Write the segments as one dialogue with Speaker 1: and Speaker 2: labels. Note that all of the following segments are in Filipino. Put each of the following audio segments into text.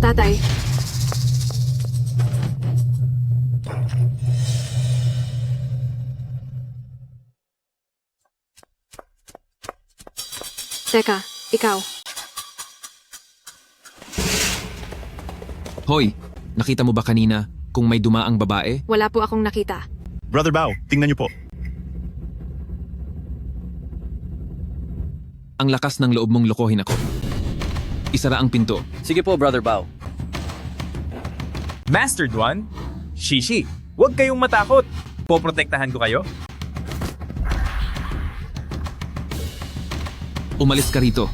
Speaker 1: tatay. Teka, ikaw.
Speaker 2: Hoy, nakita mo ba kanina kung may dumaang babae?
Speaker 1: Wala po akong nakita.
Speaker 3: Brother Bao, tingnan niyo po.
Speaker 2: Ang lakas ng loob mong lokohin ako. Isara ang pinto.
Speaker 4: Sige po, Brother Bao.
Speaker 5: Master Duan, Shishi, huwag kayong matakot. Poprotektahan ko kayo.
Speaker 2: Umalis ka rito.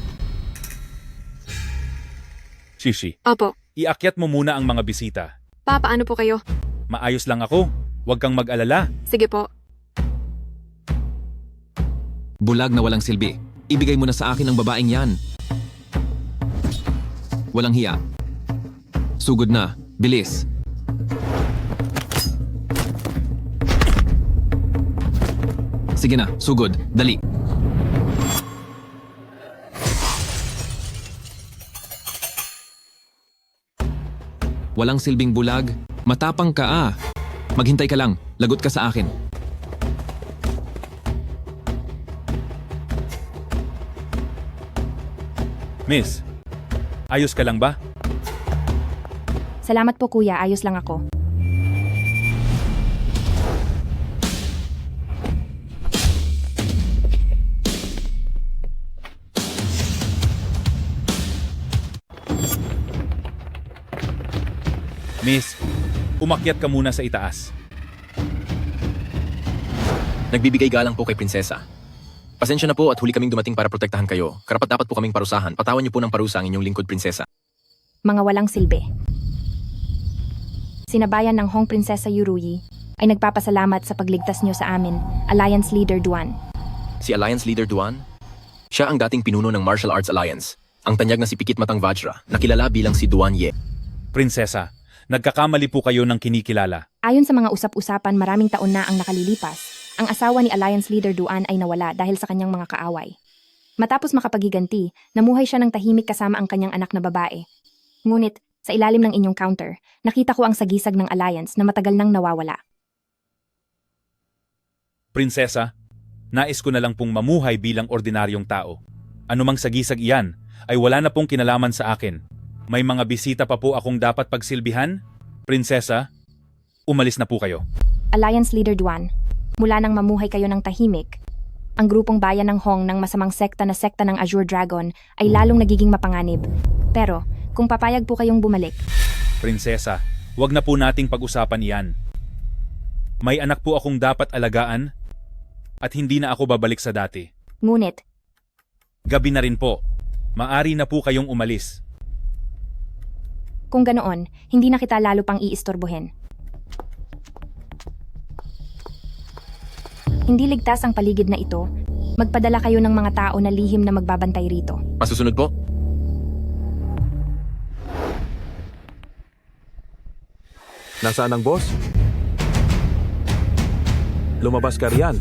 Speaker 5: Shishi,
Speaker 1: Opo.
Speaker 5: iakyat mo muna ang mga bisita.
Speaker 1: Paano po kayo?
Speaker 5: Maayos lang ako. Huwag kang mag-alala.
Speaker 1: Sige po.
Speaker 2: Bulag na walang silbi. Ibigay mo na sa akin ang babaeng yan. Walang hiya. Sugod na. Bilis. Sige na, sugod. Dali. Walang silbing bulag. Matapang ka ah. Maghintay ka lang. Lagot ka sa akin.
Speaker 5: Miss, ayos ka lang ba?
Speaker 6: Salamat po kuya, ayos lang ako.
Speaker 5: Miss, umakyat ka muna sa itaas.
Speaker 7: Nagbibigay galang po kay prinsesa. Pasensya na po at huli kaming dumating para protektahan kayo. Karapat-dapat po kaming parusahan. Patawan niyo po ng parusa ang inyong lingkod, prinsesa.
Speaker 6: Mga walang silbi. Sinabayan ng Hong Prinsesa Yuruyi ay nagpapasalamat sa pagligtas niyo sa amin, Alliance Leader Duan.
Speaker 7: Si Alliance Leader Duan? Siya ang dating pinuno ng Martial Arts Alliance. Ang tanyag na si Pikit Matang Vajra, nakilala bilang si Duan Ye.
Speaker 5: Prinsesa, nagkakamali po kayo ng kinikilala.
Speaker 6: Ayon sa mga usap-usapan, maraming taon na ang nakalilipas. Ang asawa ni Alliance Leader Duan ay nawala dahil sa kanyang mga kaaway. Matapos makapagiganti, namuhay siya ng tahimik kasama ang kanyang anak na babae. Ngunit, sa ilalim ng inyong counter, nakita ko ang sagisag ng Alliance na matagal nang nawawala.
Speaker 5: Prinsesa, nais ko na lang pong mamuhay bilang ordinaryong tao. Anumang sagisag iyan ay wala na pong kinalaman sa akin. May mga bisita pa po akong dapat pagsilbihan? Prinsesa, umalis na po kayo.
Speaker 6: Alliance Leader Duan, mula nang mamuhay kayo ng tahimik, ang grupong bayan ng Hong ng masamang sekta na sekta ng Azure Dragon ay lalong nagiging mapanganib. Pero, kung papayag po kayong bumalik,
Speaker 5: Prinsesa, wag na po nating pag-usapan iyan. May anak po akong dapat alagaan at hindi na ako babalik sa dati.
Speaker 6: ngunit,
Speaker 5: Gabi na rin po. Maari na po kayong umalis.
Speaker 6: kung ganoon, hindi na kita lalo pang iistorbohin. Hindi ligtas ang paligid na ito. Magpadala kayo ng mga tao na lihim na magbabantay rito.
Speaker 7: Masusunod po?
Speaker 8: Nasaan ang boss? Lumabas ka riyan.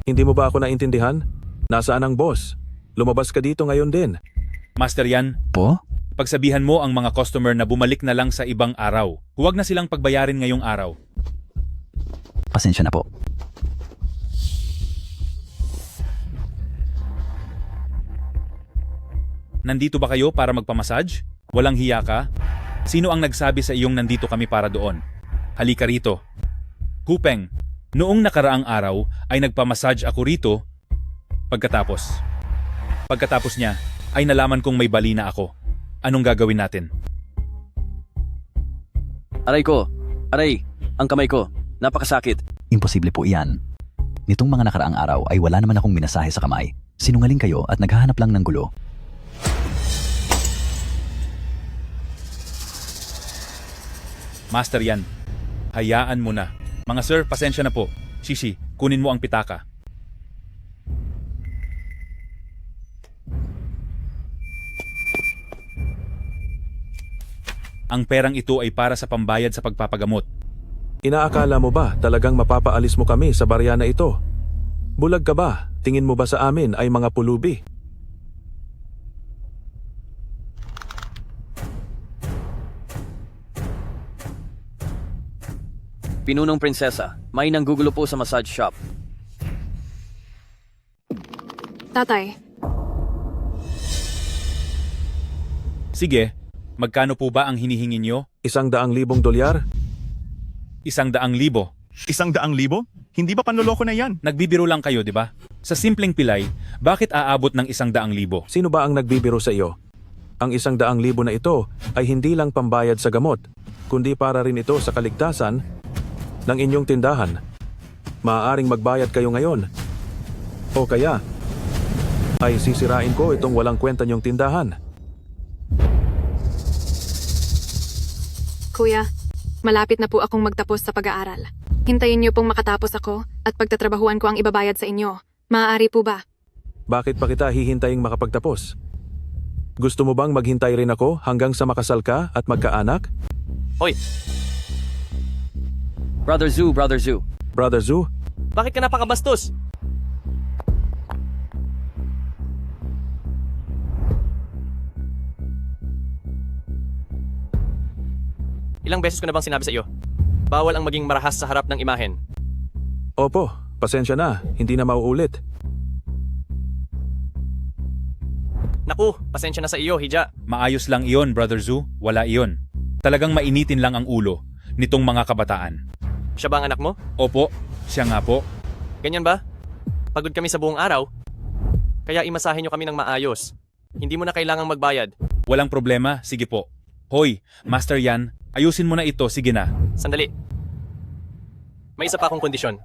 Speaker 8: Hindi mo ba ako naintindihan? Nasaan ang boss? Lumabas ka dito ngayon din.
Speaker 5: Master Yan,
Speaker 4: Po?
Speaker 5: pagsabihan mo ang mga customer na bumalik na lang sa ibang araw. Huwag na silang pagbayarin ngayong araw.
Speaker 4: Pasensya na po.
Speaker 5: Nandito ba kayo para magpamassage? Walang hiya ka? Sino ang nagsabi sa iyong nandito kami para doon? Halika rito. Hupeng, noong nakaraang araw ay nagpamassage ako rito. Pagkatapos niya, ay nalaman kong may bali na ako. Anong gagawin natin?
Speaker 4: Aray ko! Aray! Ang kamay ko! Napakasakit! Imposible po iyan. Nitong mga nakaraang araw ay wala naman akong minasahe sa kamay. Sinungaling kayo at naghahanap lang ng gulo.
Speaker 5: Master Yan, hayaan mo na. Mga sir, pasensya na po. Shishi, kunin mo ang pitaka. Ang perang ito ay para sa pambayad sa pagpapagamot.
Speaker 8: Inaakala mo ba talagang mapapaalis mo kami sa barya na ito? Bulag ka ba? Tingin mo ba sa amin ay mga pulubi?
Speaker 9: Pinunong prinsesa, may nanggugulo po sa massage shop.
Speaker 1: Tatay,
Speaker 5: Sige, magkano po ba ang hinihingi nyo?
Speaker 8: $100,000?
Speaker 5: 100,000.
Speaker 3: 100,000? Hindi ba panloloko na yan?
Speaker 5: Nagbibiro lang kayo, di ba? Sa simpleng pilay, bakit aabot ng 100,000?
Speaker 8: Sino ba ang nagbibiro sa iyo? Ang 100,000 na ito ay hindi lang pambayad sa gamot, kundi para rin ito sa kaligtasan ng inyong tindahan. Maaaring magbayad kayo ngayon. O kaya, ay sisirain ko itong walang kwenta niyong tindahan.
Speaker 1: kuya, malapit na po akong magtapos sa pag-aaral. Hintayin niyo pong makatapos ako at pagtatrabahuan ko ang ibabayad sa inyo. Maaari po ba?
Speaker 8: Bakit pa kita hihintaying makapagtapos? Gusto mo bang maghintay rin ako hanggang sa makasal ka at magkaanak?
Speaker 9: Hoy! Brother Zoo, Brother Zoo.
Speaker 8: Brother Zoo,
Speaker 9: Bakit ka napakabastos? Ilang beses ko na bang sinabi sa iyo? Bawal ang maging marahas sa harap ng imahen.
Speaker 8: opo, pasensya na, hindi na mauulit.
Speaker 9: Naku, pasensya na sa iyo, Hija.
Speaker 5: Maayos lang iyon, Brother Zoo. Wala iyon. Talagang mainitin lang ang ulo nitong mga kabataan.
Speaker 9: Siya ba ang anak mo?
Speaker 5: Opo, siya nga po.
Speaker 9: Ganyan ba? Pagod kami sa buong araw. Kaya imasahin niyo kami ng maayos. Hindi mo na kailangang magbayad.
Speaker 5: Walang problema, sige po. Hoy, Master Yan, ayusin mo na ito, sige na.
Speaker 9: Sandali. May isa pa akong kondisyon.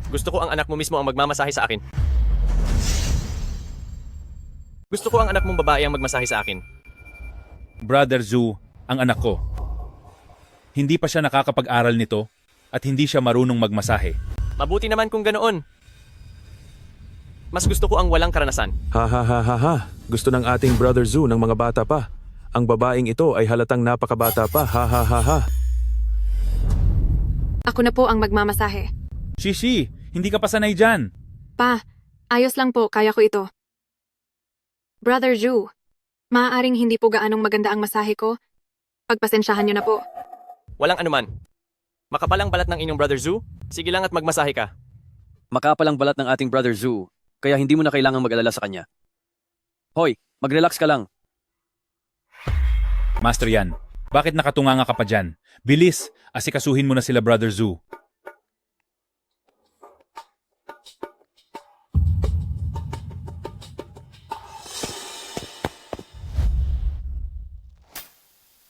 Speaker 9: Gusto ko ang anak mo mismo ang magmamasahe sa akin. Gusto ko ang anak mong babae ang magmasahe sa akin.
Speaker 5: Brother Zoo, ang anak ko. Hindi pa siya nakakapag-aral nito at hindi siya marunong magmasahe.
Speaker 9: Mabuti naman kung ganoon. Mas gusto ko ang walang karanasan.
Speaker 8: Ha ha ha ha ha, gusto ng ating Brother Zoo ng mga bata pa. Ang babaeng ito ay halatang napakabata pa, ha ha ha ha.
Speaker 1: Ako na po ang magmamasahe.
Speaker 5: Shishi, hindi ka pa sanay dyan.
Speaker 1: Pa, ayos lang po, kaya ko ito. Brother Ju, maaaring hindi po gaanong maganda ang masahe ko. Pagpasensyahan niyo na po.
Speaker 9: Walang anuman. Makapalang balat ng inyong Brother Zoo? Sige lang at magmasahe ka.
Speaker 10: Makapalang balat ng ating Brother Zoo, kaya hindi mo na kailangang mag-alala sa kanya. Hoy, mag-relax ka lang.
Speaker 5: Master Yan, bakit nakatunganga ka pa dyan? Bilis, asikasuhin mo na sila Brother Zoo.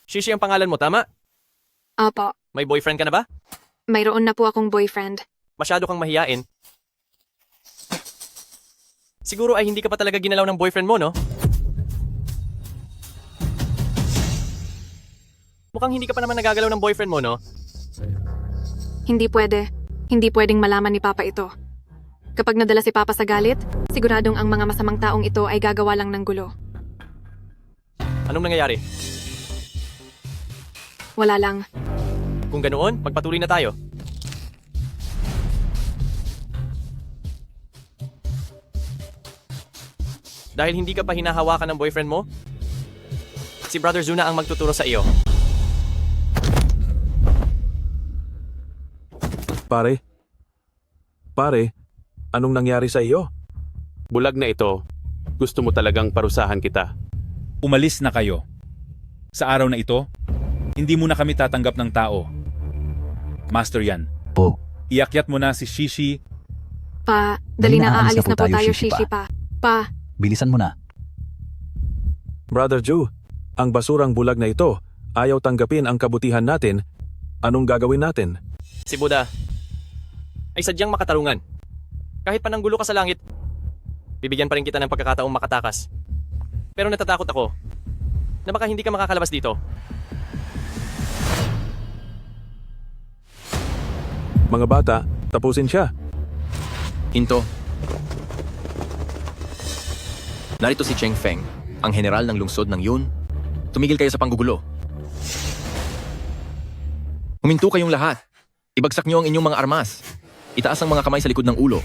Speaker 9: Shishi ang pangalan mo, tama?
Speaker 1: Opo,
Speaker 9: May boyfriend ka na ba?
Speaker 1: mayroon na po akong boyfriend.
Speaker 9: Masyado kang mahiyain. Siguro ay hindi ka pa talaga ginalaw ng boyfriend mo, no? Mukhang hindi ka pa naman nagagalaw ng boyfriend mo, no?
Speaker 1: Hindi pwede. Hindi pwedeng malaman ni Papa ito. Kapag nadala si Papa sa galit, siguradong ang mga masamang taong ito ay gagawa lang ng gulo.
Speaker 9: Anong nangyayari?
Speaker 1: Wala lang.
Speaker 9: Kung ganoon, magpatuloy na tayo. Dahil hindi ka pa hinahawakan ng boyfriend mo, si Brother Zuna ang magtuturo sa iyo.
Speaker 8: Pare, anong nangyari sa iyo?
Speaker 11: Bulag na ito. Gusto mo talagang parusahan kita.
Speaker 5: Umalis na kayo. Sa araw na ito, hindi mo na kami tatanggap ng tao. Master Yan,
Speaker 4: Po,
Speaker 5: iakyat mo na si Shishi.
Speaker 1: Pa, dali na aalis na po tayo,
Speaker 4: Shishi
Speaker 1: Shishi pa. Pa,
Speaker 4: bilisan mo na.
Speaker 8: Brother Ju, ang basurang bulag na ito, ayaw tanggapin ang kabutihan natin. Anong gagawin natin?
Speaker 9: Si Buddha ay sadyang makatarungan. Kahit pa nanggulo ka sa langit, bibigyan pa rin kita ng pagkakataong makatakas. Pero natatakot ako na baka hindi ka makakalabas dito.
Speaker 8: Mga bata, tapusin siya.
Speaker 7: Hinto. Narito si Cheng Feng, ang general ng lungsod ng Yun. Tumigil kayo sa panggugulo. Huminto kayong lahat. Ibagsak niyo ang inyong mga armas. Itaas ang mga kamay sa likod ng ulo.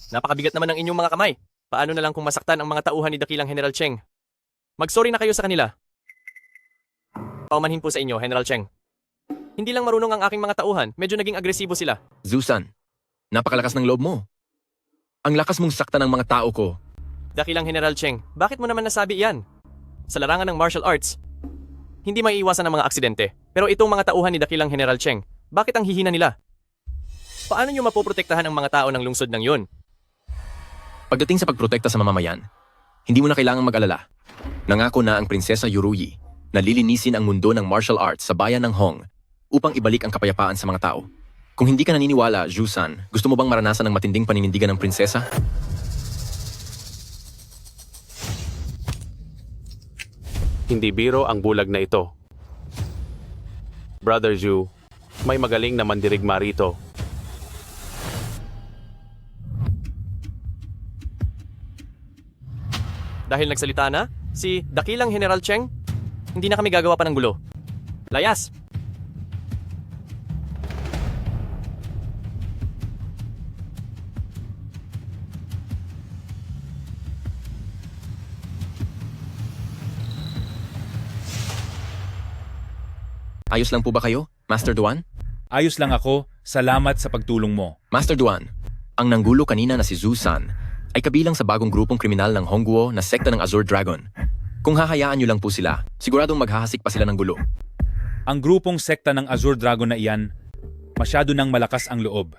Speaker 9: Napakabigat naman ng inyong mga kamay. Paano na lang kung masaktan ang mga tauhan ni Dakilang General Cheng? Magsorry na kayo sa kanila. Paumanhin po sa inyo, General Cheng. Hindi lang marunong ang aking mga tauhan, medyo naging agresibo sila.
Speaker 7: Zusan, napakalakas ng loob mo. Ang lakas mong saktan ng mga tao ko.
Speaker 9: Dakilang General Cheng, bakit mo naman nasabi iyan? Sa larangan ng martial arts, hindi maiiwasan ang mga aksidente. Pero itong mga tauhan ni Dakilang General Cheng, bakit ang hihina nila? Paano nyo mapoprotektahan ang mga tao ng lungsod ng yun?
Speaker 7: Pagdating sa pagprotekta sa mamamayan, hindi mo na kailangang mag-alala. Nangako na ang Prinsesa Yuruyi na lilinisin ang mundo ng martial arts sa bayan ng Hong upang ibalik ang kapayapaan sa mga tao. Kung hindi ka naniniwala, Zhu-san, gusto mo bang maranasan ang matinding paninindigan ng prinsesa?
Speaker 11: Hindi biro ang bulag na ito. Brother Zhu, may magaling na mandirigma rito.
Speaker 9: Dahil nagsalita na, si Dakilang General Cheng, hindi na kami gagawa pa ng gulo. Layas!
Speaker 7: Ayos lang po ba kayo, Master Duan?
Speaker 5: Ayos lang ako, salamat sa pagtulong mo.
Speaker 7: Master Duan, ang nanggulo kanina na si Zhu-san ay kabilang sa bagong grupong kriminal ng Hongguo na sekta ng Azure Dragon. Kung hahayaan niyo lang po sila, siguradong maghahasik pa sila ng gulo.
Speaker 5: Ang grupong sekta ng Azure Dragon na iyan, masyado nang malakas ang loob.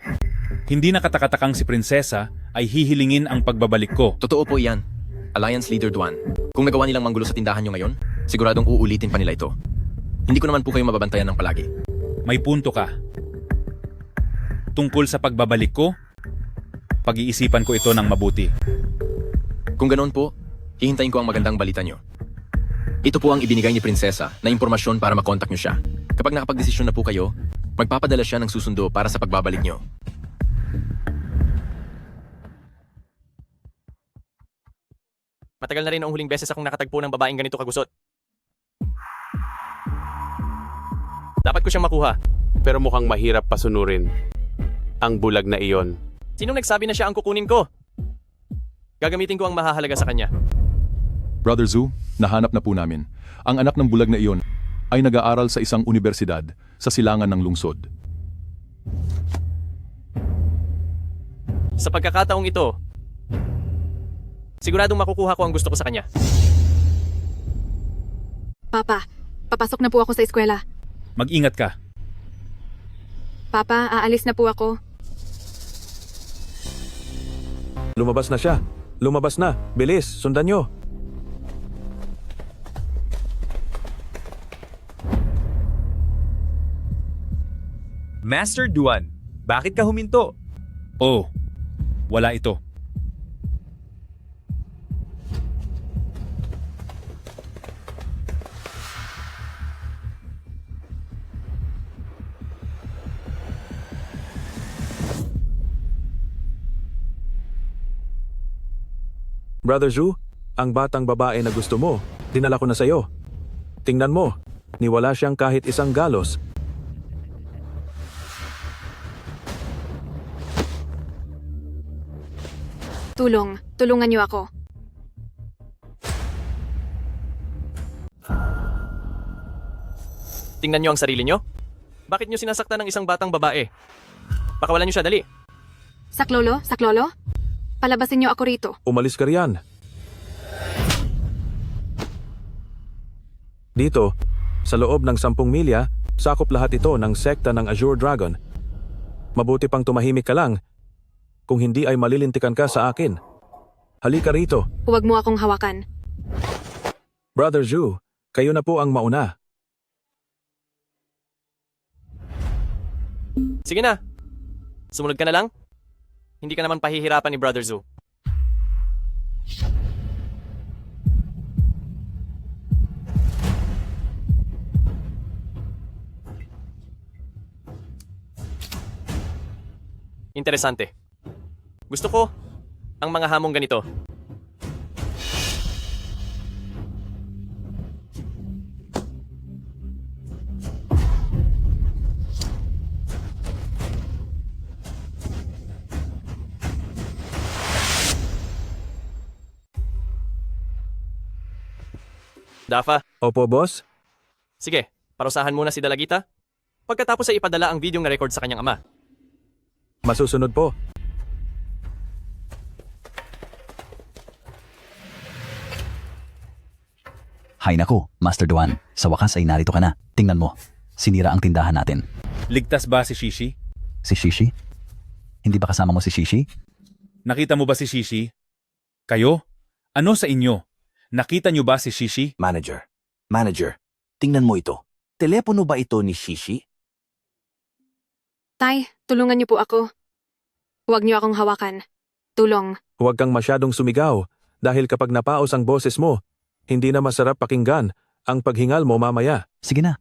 Speaker 5: Hindi nakatakatakang si Prinsesa ay hihilingin ang pagbabalik ko.
Speaker 7: Totoo po iyan, Alliance Leader Duan. Kung nagawa nilang manggulo sa tindahan niyo ngayon, siguradong uulitin pa nila ito. Hindi ko naman po kayo mababantayan ng palagi.
Speaker 5: May punto ka. Tungkol sa pagbabalik ko, pag-iisipan ko ito ng mabuti.
Speaker 7: Kung ganoon po, hihintayin ko ang magandang balita niyo. Ito po ang ibinigay ni Prinsesa na impormasyon para makontak niyo siya. Kapag nakapagdesisyon na po kayo, magpapadala siya ng susundo para sa pagbabalik niyo.
Speaker 9: Matagal na rin ang huling beses akong nakatagpo ng babaeng ganito kagusot. Dapat ko siyang makuha.
Speaker 11: Pero mukhang mahirap pasunurin ang bulag na iyon.
Speaker 9: Sinong nagsabi na siya ang kukunin ko? Gagamitin ko ang mahahalaga sa kanya.
Speaker 12: Brother Zhu, nahanap na po namin. Ang anak ng bulag na iyon ay nag-aaral sa isang universidad sa silangan ng lungsod.
Speaker 9: Sa pagkakataong ito, siguradong makukuha ko ang gusto ko sa kanya.
Speaker 1: Papa, papasok na po ako sa eskwela.
Speaker 5: Mag-ingat ka.
Speaker 1: Papa, aalis na po ako.
Speaker 8: Lumabas na siya. Lumabas na. Bilis, sundan nyo.
Speaker 13: Master Duan, bakit ka huminto?
Speaker 5: Oh, wala ito.
Speaker 8: Brother Zhu, ang batang babae na gusto mo, dinala ko na sa'yo. Tingnan mo, niwala siyang kahit isang galos.
Speaker 1: Tulungan niyo ako.
Speaker 9: Tingnan niyo ang sarili niyo. Bakit niyo sinasaktan ng isang batang babae? Pakawalan niyo siya, dali.
Speaker 1: Saklolo? Saklolo? Palabasin niyo ako rito.
Speaker 8: Umalis ka riyan. Dito, sa loob ng 10 milya, sakop lahat ito ng sekta ng Azure Dragon. Mabuti pang tumahimik ka lang, kung hindi ay malilintikan ka sa akin. Halika rito.
Speaker 1: Huwag mo akong hawakan.
Speaker 8: Brother Zhu, kayo na po ang mauna.
Speaker 9: Sige na. Sumunod ka na lang. Hindi ka naman pahihirapan ni Brother Zhu. Interesante. Gusto ko ang mga hamong ganito. Dafa,
Speaker 8: Opo, boss.
Speaker 9: sige, parusahan muna si Dalagita. Pagkatapos ay ipadala ang videong na-record sa kanyang ama.
Speaker 8: Masusunod po.
Speaker 4: Hay nako, Master Duan. Sa wakas ay narito ka na. Tingnan mo. Sinira ang tindahan natin.
Speaker 5: Ligtas ba si Shishi?
Speaker 4: Si Shishi? Hindi ba kasama mo si Shishi?
Speaker 5: Nakita mo ba si Shishi? Kayo? Ano sa inyo? Nakita niyo ba si Shishi?
Speaker 14: Manager, tingnan mo ito. Telepono ba ito ni Shishi?
Speaker 1: Tay, tulungan niyo po ako. Huwag niyo akong hawakan. Tulong.
Speaker 8: Huwag kang masyadong sumigaw dahil kapag napaos ang boses mo, hindi na masarap pakinggan ang paghingal mo mamaya.
Speaker 4: Sige na.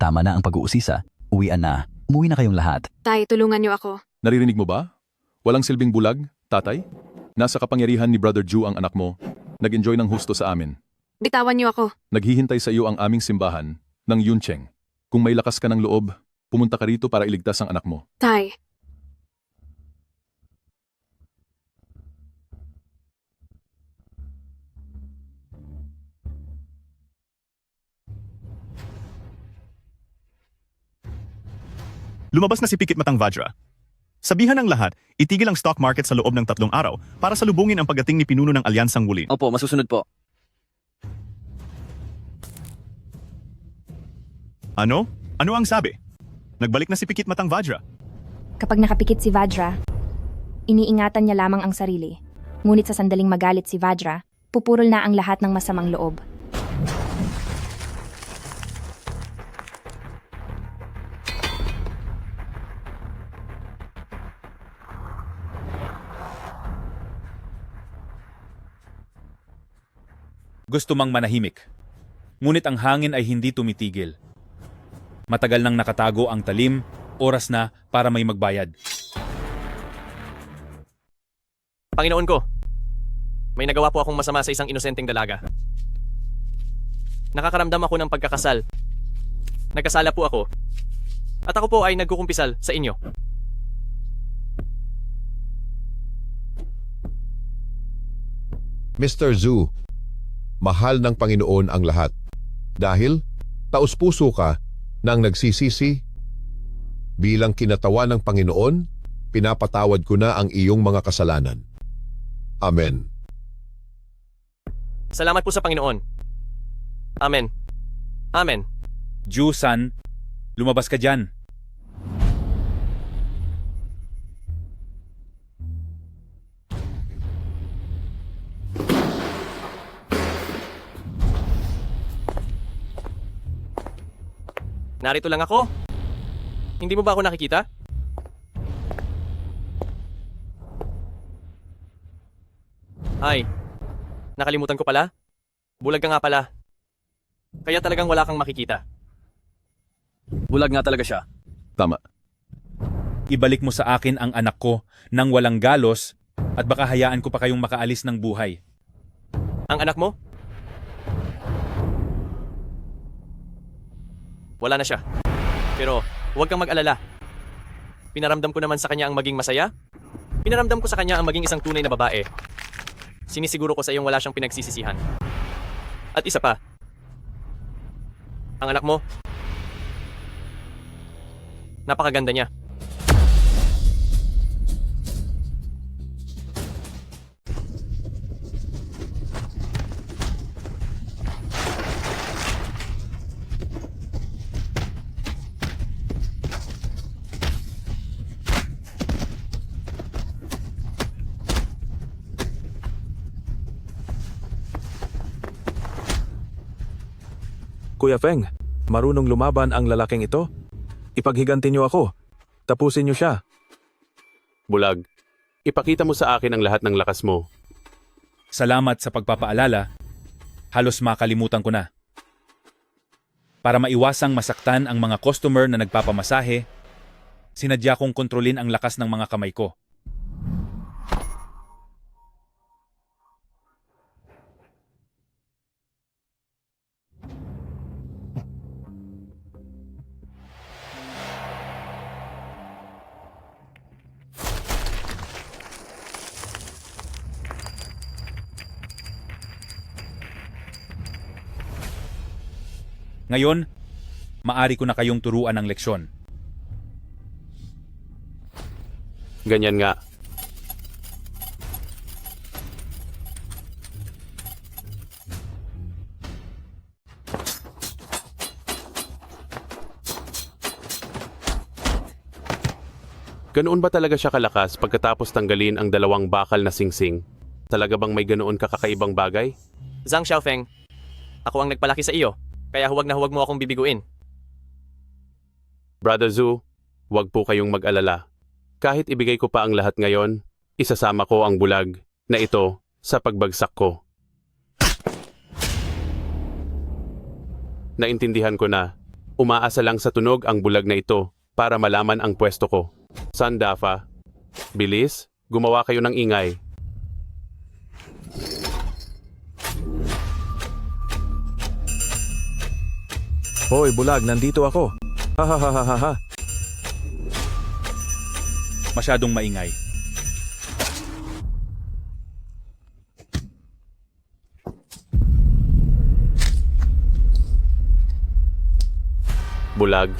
Speaker 4: Tama na ang pag-uusisa. Uwian na. Umuwi na kayong lahat.
Speaker 1: Tay, tulungan niyo ako.
Speaker 12: Naririnig mo ba? Walang silbing bulag, tatay? Nasa kapangyarihan ni Brother Ju ang anak mo. Nag-enjoy ng husto sa amin.
Speaker 1: Bitawan niyo ako.
Speaker 12: Naghihintay sa iyo ang aming simbahan ng Yuncheng. Kung may lakas ka ng loob, pumunta ka rito para iligtas ang anak mo.
Speaker 1: Tay,
Speaker 3: Lumabas na si Pikit Matang Vajra. Sabihan ng lahat, itigil ang stock market sa loob ng 3 araw para salubungin ang pagdating ni pinuno ng Alyansang Wulin.
Speaker 10: Opo, masusunod po.
Speaker 3: Ano? Ano ang sabi? Nagbalik na si Pikit Matang Vajra.
Speaker 6: Kapag nakapikit si Vajra, iniingatan niya lamang ang sarili. Ngunit sa sandaling magalit si Vajra, pupurol na ang lahat ng masamang loob.
Speaker 5: Gusto mang manahimik. Ngunit ang hangin ay hindi tumitigil. Matagal nang nakatago ang talim, oras na para may magbayad.
Speaker 9: Panginoon ko, may nagawa po akong masama sa isang inosenteng dalaga. Nakakaramdam ako ng pagkakasal. Nagkasala po ako. At ako po ay nagkukumpisal sa inyo.
Speaker 15: Mr. Zhu, mahal ng Panginoon ang lahat. Dahil taus-puso ka nang nagsisisi, bilang kinatawan ng Panginoon, pinapatawad ko na ang iyong mga kasalanan. Amen.
Speaker 9: Salamat po sa Panginoon. Amen. Amen.
Speaker 5: Ju-san, lumabas ka dyan.
Speaker 9: Narito lang ako. Hindi mo ba ako nakikita? Ay, nakalimutan ko pala. Bulag ka nga pala. Kaya talagang wala kang makikita.
Speaker 10: Bulag nga talaga siya.
Speaker 12: Tama.
Speaker 5: Ibalik mo sa akin ang anak ko nang walang galos at baka hayaan ko pa kayong makaalis ng buhay.
Speaker 9: Ang anak mo? Wala na siya. Pero huwag kang mag-alala. Pinaramdam ko naman sa kanya ang maging masaya. Pinaramdam ko sa kanya ang maging isang tunay na babae. Sinisiguro ko sa iyong wala siyang pinagsisisihan. At isa pa, ang anak mo, napakaganda niya.
Speaker 8: Kuya Feng, marunong lumaban ang lalaking ito? Ipaghiganti niyo ako. Tapusin niyo siya.
Speaker 11: Bulag, ipakita mo sa akin ang lahat ng lakas mo.
Speaker 5: Salamat sa pagpapaalala. Halos makalimutan ko na. Para maiwasang masaktan ang mga customer na nagpapamasahe, sinadya kong kontrolin ang lakas ng mga kamay ko. Ngayon, maari ko na kayong turuan ng leksyon.
Speaker 11: Ganyan nga. Ganoon ba talaga siya kalakas pagkatapos tanggalin ang dalawang bakal na singsing? Talaga bang may ganoon kakakaibang bagay?
Speaker 9: Zhang Xiaofeng, ako ang nagpalaki sa iyo, kaya huwag na huwag mo akong bibiguin.
Speaker 11: Brother Zhu, huwag po kayong mag-alala. Kahit ibigay ko pa ang lahat ngayon, isasama ko ang bulag na ito sa pagbagsak ko. Naintindihan ko na, umaasa lang sa tunog ang bulag na ito para malaman ang pwesto ko. Sandafa, bilis, gumawa kayo ng ingay.
Speaker 8: Hoy, bulag, nandito ako. Ha ha ha ha ha ha.
Speaker 5: Masyadong maingay.
Speaker 11: Bulag,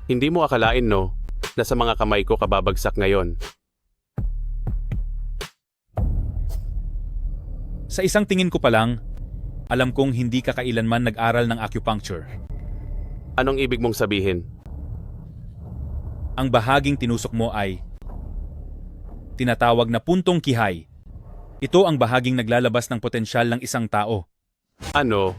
Speaker 11: hindi mo akalain no, na sa mga kamay ko kababagsak ngayon.
Speaker 5: Sa isang tingin ko pa lang, alam kong hindi ka kailanman nag-aral ng acupuncture.
Speaker 11: Anong ibig mong sabihin?
Speaker 5: Ang bahaging tinusok mo ay tinatawag na puntong kihay. Ito ang bahaging naglalabas ng potensyal ng isang tao.
Speaker 11: Ano?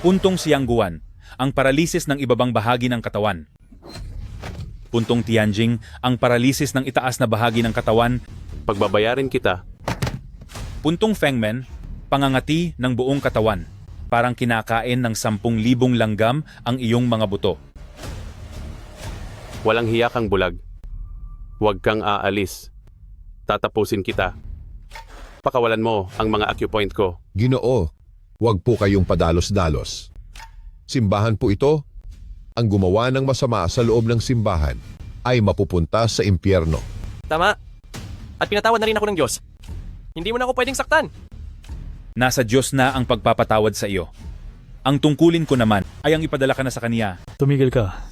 Speaker 5: Puntong siyangguan, ang paralisis ng ibabang bahagi ng katawan. Puntong tianjing, ang paralisis ng itaas na bahagi ng katawan.
Speaker 11: Pagbabayarin kita.
Speaker 5: Puntong fengmen, pangangati ng buong katawan. Parang kinakain ng 10,000 langgam ang iyong mga buto.
Speaker 11: Walang hiya kang bulag. Huwag kang aalis. Tatapusin kita. Pakawalan mo ang mga acupoint ko.
Speaker 15: Ginoo, huwag po kayong padalos-dalos. Simbahan po ito. Ang gumawa ng masama sa loob ng simbahan ay mapupunta sa impyerno.
Speaker 9: Tama. At pinatawad na rin ako ng Diyos. Hindi mo na ako pwedeng saktan.
Speaker 5: Nasa Diyos na ang pagpapatawad sa iyo. Ang tungkulin ko naman ay ang ipadala ka na sa Kaniya.
Speaker 8: Tumigil ka.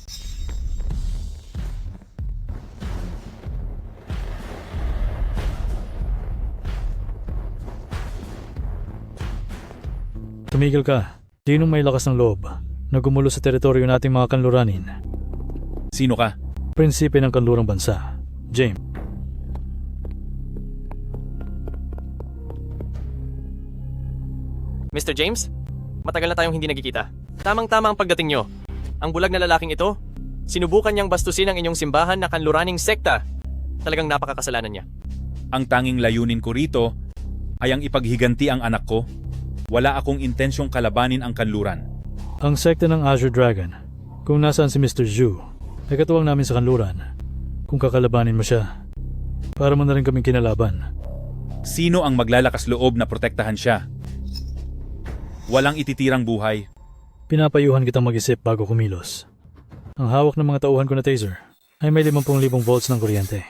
Speaker 8: Tumigil ka. Sinong may lakas ng loob na gumulo sa teritoryo nating mga kanluranin?
Speaker 5: Sino ka?
Speaker 8: Prinsipe ng kanlurang bansa, James.
Speaker 9: Mr. James, matagal na tayong hindi nagkikita. Tamang-tama ang pagdating nyo. Ang bulag na lalaking ito, sinubukan niyang bastusin ang inyong simbahan na kanluraning sekta. Talagang napakakasalanan niya.
Speaker 5: Ang tanging layunin ko rito ay ang ipaghiganti ang anak ko. Wala akong intensyong kalabanin ang kanluran.
Speaker 8: Ang sekta ng Azure Dragon, kung nasaan si Mr. Zhu, ay katuwang namin sa kanluran. Kung kakalabanin mo siya, para mo na rin kaming kinalaban.
Speaker 5: Sino ang maglalakas loob na protektahan siya? Walang ititirang buhay.
Speaker 8: Pinapayuhan kitang mag-isip bago kumilos. Ang hawak ng mga tauhan ko na taser ay may 50,000 volts ng kuryente.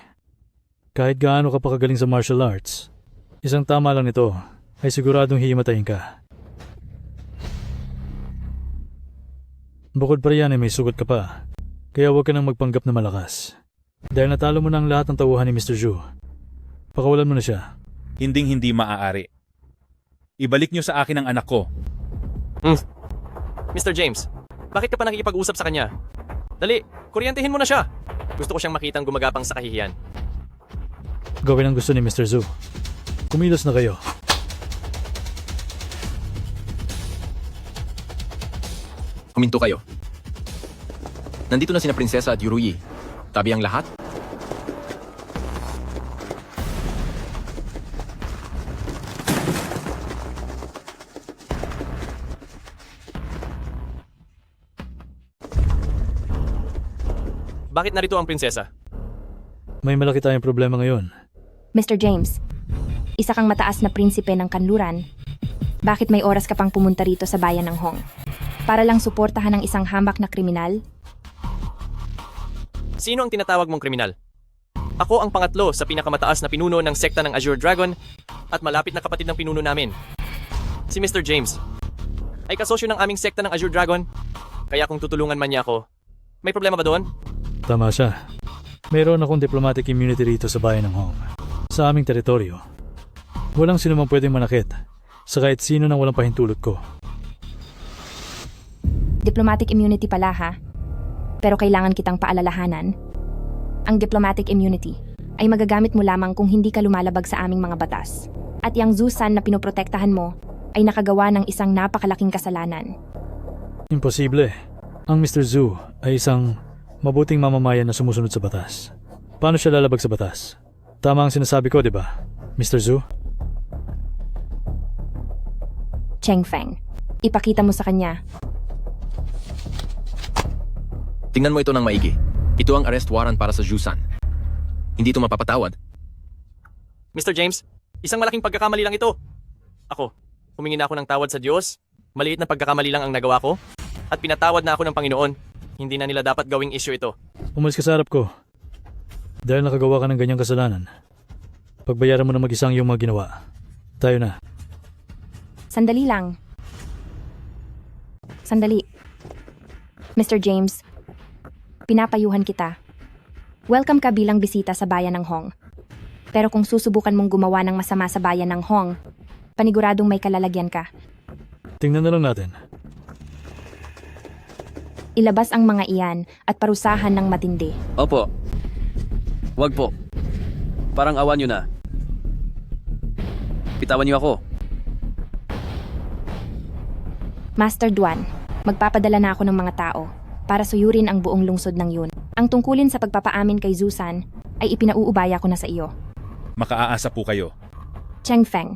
Speaker 8: Kahit gaano ka pa kagaling sa martial arts, isang tama lang nito ay siguradong hihimatayin ka. Bukod pa riyan ay may sugat ka pa, kaya huwag ka nang magpanggap na malakas. Dahil natalo mo na ang lahat ng tauhan ni Mr. Zhu, pakawalan mo na siya.
Speaker 5: Hinding-hindi maaari. Ibalik niyo sa akin ang anak ko.
Speaker 9: Mr. James, bakit ka pa nakikipag-usap sa kanya? Dali, kuryentehin mo na siya. Gusto ko siyang makitang gumagapang sa kahihiyan.
Speaker 8: Gawin ang gusto ni Mr. Zhu. Kumilos na kayo.
Speaker 7: Huminto kayo. Nandito na sina Prinsesa at Yuruyi. Tabi ang lahat?
Speaker 9: Bakit narito ang prinsesa?
Speaker 8: May malaki tayong problema ngayon.
Speaker 6: Mr. James, Isa kang mataas na prinsipe ng kanluran. Bakit may oras ka pang pumunta rito sa bayan ng Hong? Para lang suportahan ng isang hamak na kriminal?
Speaker 9: Sino ang tinatawag mong kriminal? Ako ang pangatlo sa pinakamataas na pinuno ng sekta ng Azure Dragon at malapit na kapatid ng pinuno namin. Si Mr. James ay kasosyo ng aming sekta ng Azure Dragon, kaya kung tutulungan man niya ako, may problema ba doon?
Speaker 16: Tama siya. Mayroon akong diplomatic immunity rito sa bayan ng Hong. Sa aming teritoryo. Walang sino man pwedeng manakit sa kahit sino nang walang pahintulot ko.
Speaker 6: Diplomatic immunity pala ha? Pero kailangan kitang paalalahanan. Ang diplomatic immunity ay magagamit mo lamang kung hindi ka lumalabag sa aming mga batas. At yung Zusan na pinoprotektahan mo ay nakagawa ng isang napakalaking kasalanan.
Speaker 16: Imposible. Ang Mr. Zhu ay isang mabuting mamamayan na sumusunod sa batas. Paano siya lalabag sa batas? Tama ang sinasabi ko, di ba, Mr. Zhu?
Speaker 6: Cheng Feng, ipakita mo sa kanya.
Speaker 7: Tingnan mo ito ng maigi. Ito ang arrest warrant para sa Zhusan. Hindi ito mapapatawad.
Speaker 9: Mr. James, isang malaking pagkakamali lang ito. Ako, humingi na ako ng tawad sa Diyos. Maliit na pagkakamali lang ang nagawa ko. At pinatawad na ako ng Panginoon. Hindi na nila dapat gawing issue ito.
Speaker 16: Umalis ka sa harap ko. Dahil nakagawa ka ng ganyang kasalanan. Pagbayaran mo na mag-isang iyong mga ginawa. Tayo na.
Speaker 6: Sandali lang. Sandali. Mr. James, pinapayuhan kita. Welcome ka bilang bisita sa bayan ng Hong. Pero kung susubukan mong gumawa ng masama sa bayan ng Hong, paniguradong may kalalagyan ka.
Speaker 16: Tingnan na lang natin.
Speaker 6: Ilabas ang mga iyan at parusahan ng matindi.
Speaker 10: Opo. Wag po. Parang awan nyo na. Pitawan niyo ako.
Speaker 6: Master Duan, magpapadala na ako ng mga tao para suyurin ang buong lungsod ng yun. Ang tungkulin sa pagpapaamin kay Zusan ay ipinauubaya ko na sa iyo.
Speaker 5: Makaaasa po kayo.
Speaker 6: Cheng Feng.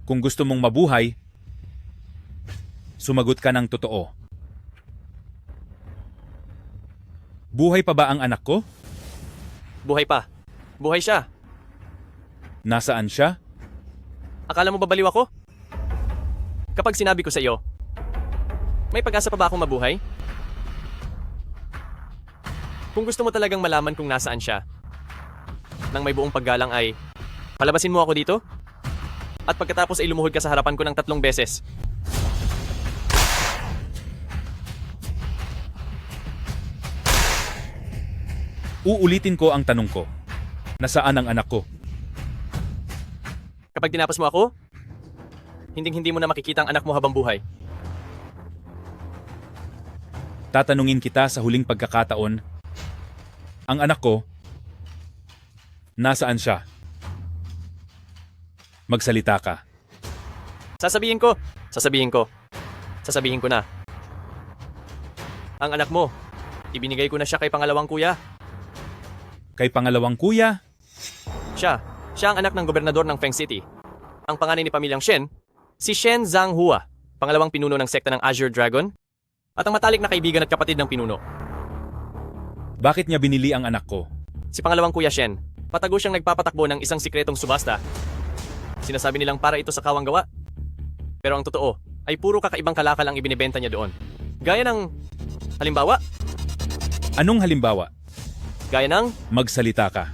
Speaker 5: Kung gusto mong mabuhay, sumagot ka ng totoo. Buhay pa ba ang anak ko?
Speaker 9: Buhay pa. Buhay siya.
Speaker 5: Nasaan siya?
Speaker 9: Akala mo babaliw ako? Kapag sinabi ko sa iyo, may pag-asa pa ba akong mabuhay? Kung gusto mo talagang malaman kung nasaan siya, nang may buong paggalang ay, palabasin mo ako dito? At pagkatapos ay lumuhod ka sa harapan ko ng 3 beses.
Speaker 5: Uulitin ko ang tanong ko. Nasaan ang anak ko?
Speaker 9: Kapag tinapos mo ako, hindi mo na makikita ang anak mo habang buhay.
Speaker 5: Tatanungin kita sa huling pagkakataon. Ang anak ko, nasaan siya? Magsalita ka.
Speaker 9: Sasabihin ko. Sasabihin ko na. Ang anak mo, ibinigay ko na siya kay pangalawang kuya.
Speaker 5: Kay pangalawang kuya?
Speaker 9: Siya ang anak ng gobernador ng Feng City. Ang panganay ni pamilyang Shen, si Shen Zhanghua, pangalawang pinuno ng sekta ng Azure Dragon, at ang matalik na kaibigan at kapatid ng pinuno.
Speaker 5: Bakit niya binili ang anak ko?
Speaker 9: Si pangalawang kuya Shen, patago siyang nagpapatakbo ng isang sikretong subasta. Sinasabi nilang para ito sa kawang gawa. Pero ang totoo ay puro kakaibang kalakal ang ibinibenta niya doon. Gaya ng, halimbawa?
Speaker 5: Anong halimbawa?
Speaker 9: Gaya ng,
Speaker 5: magsalita ka.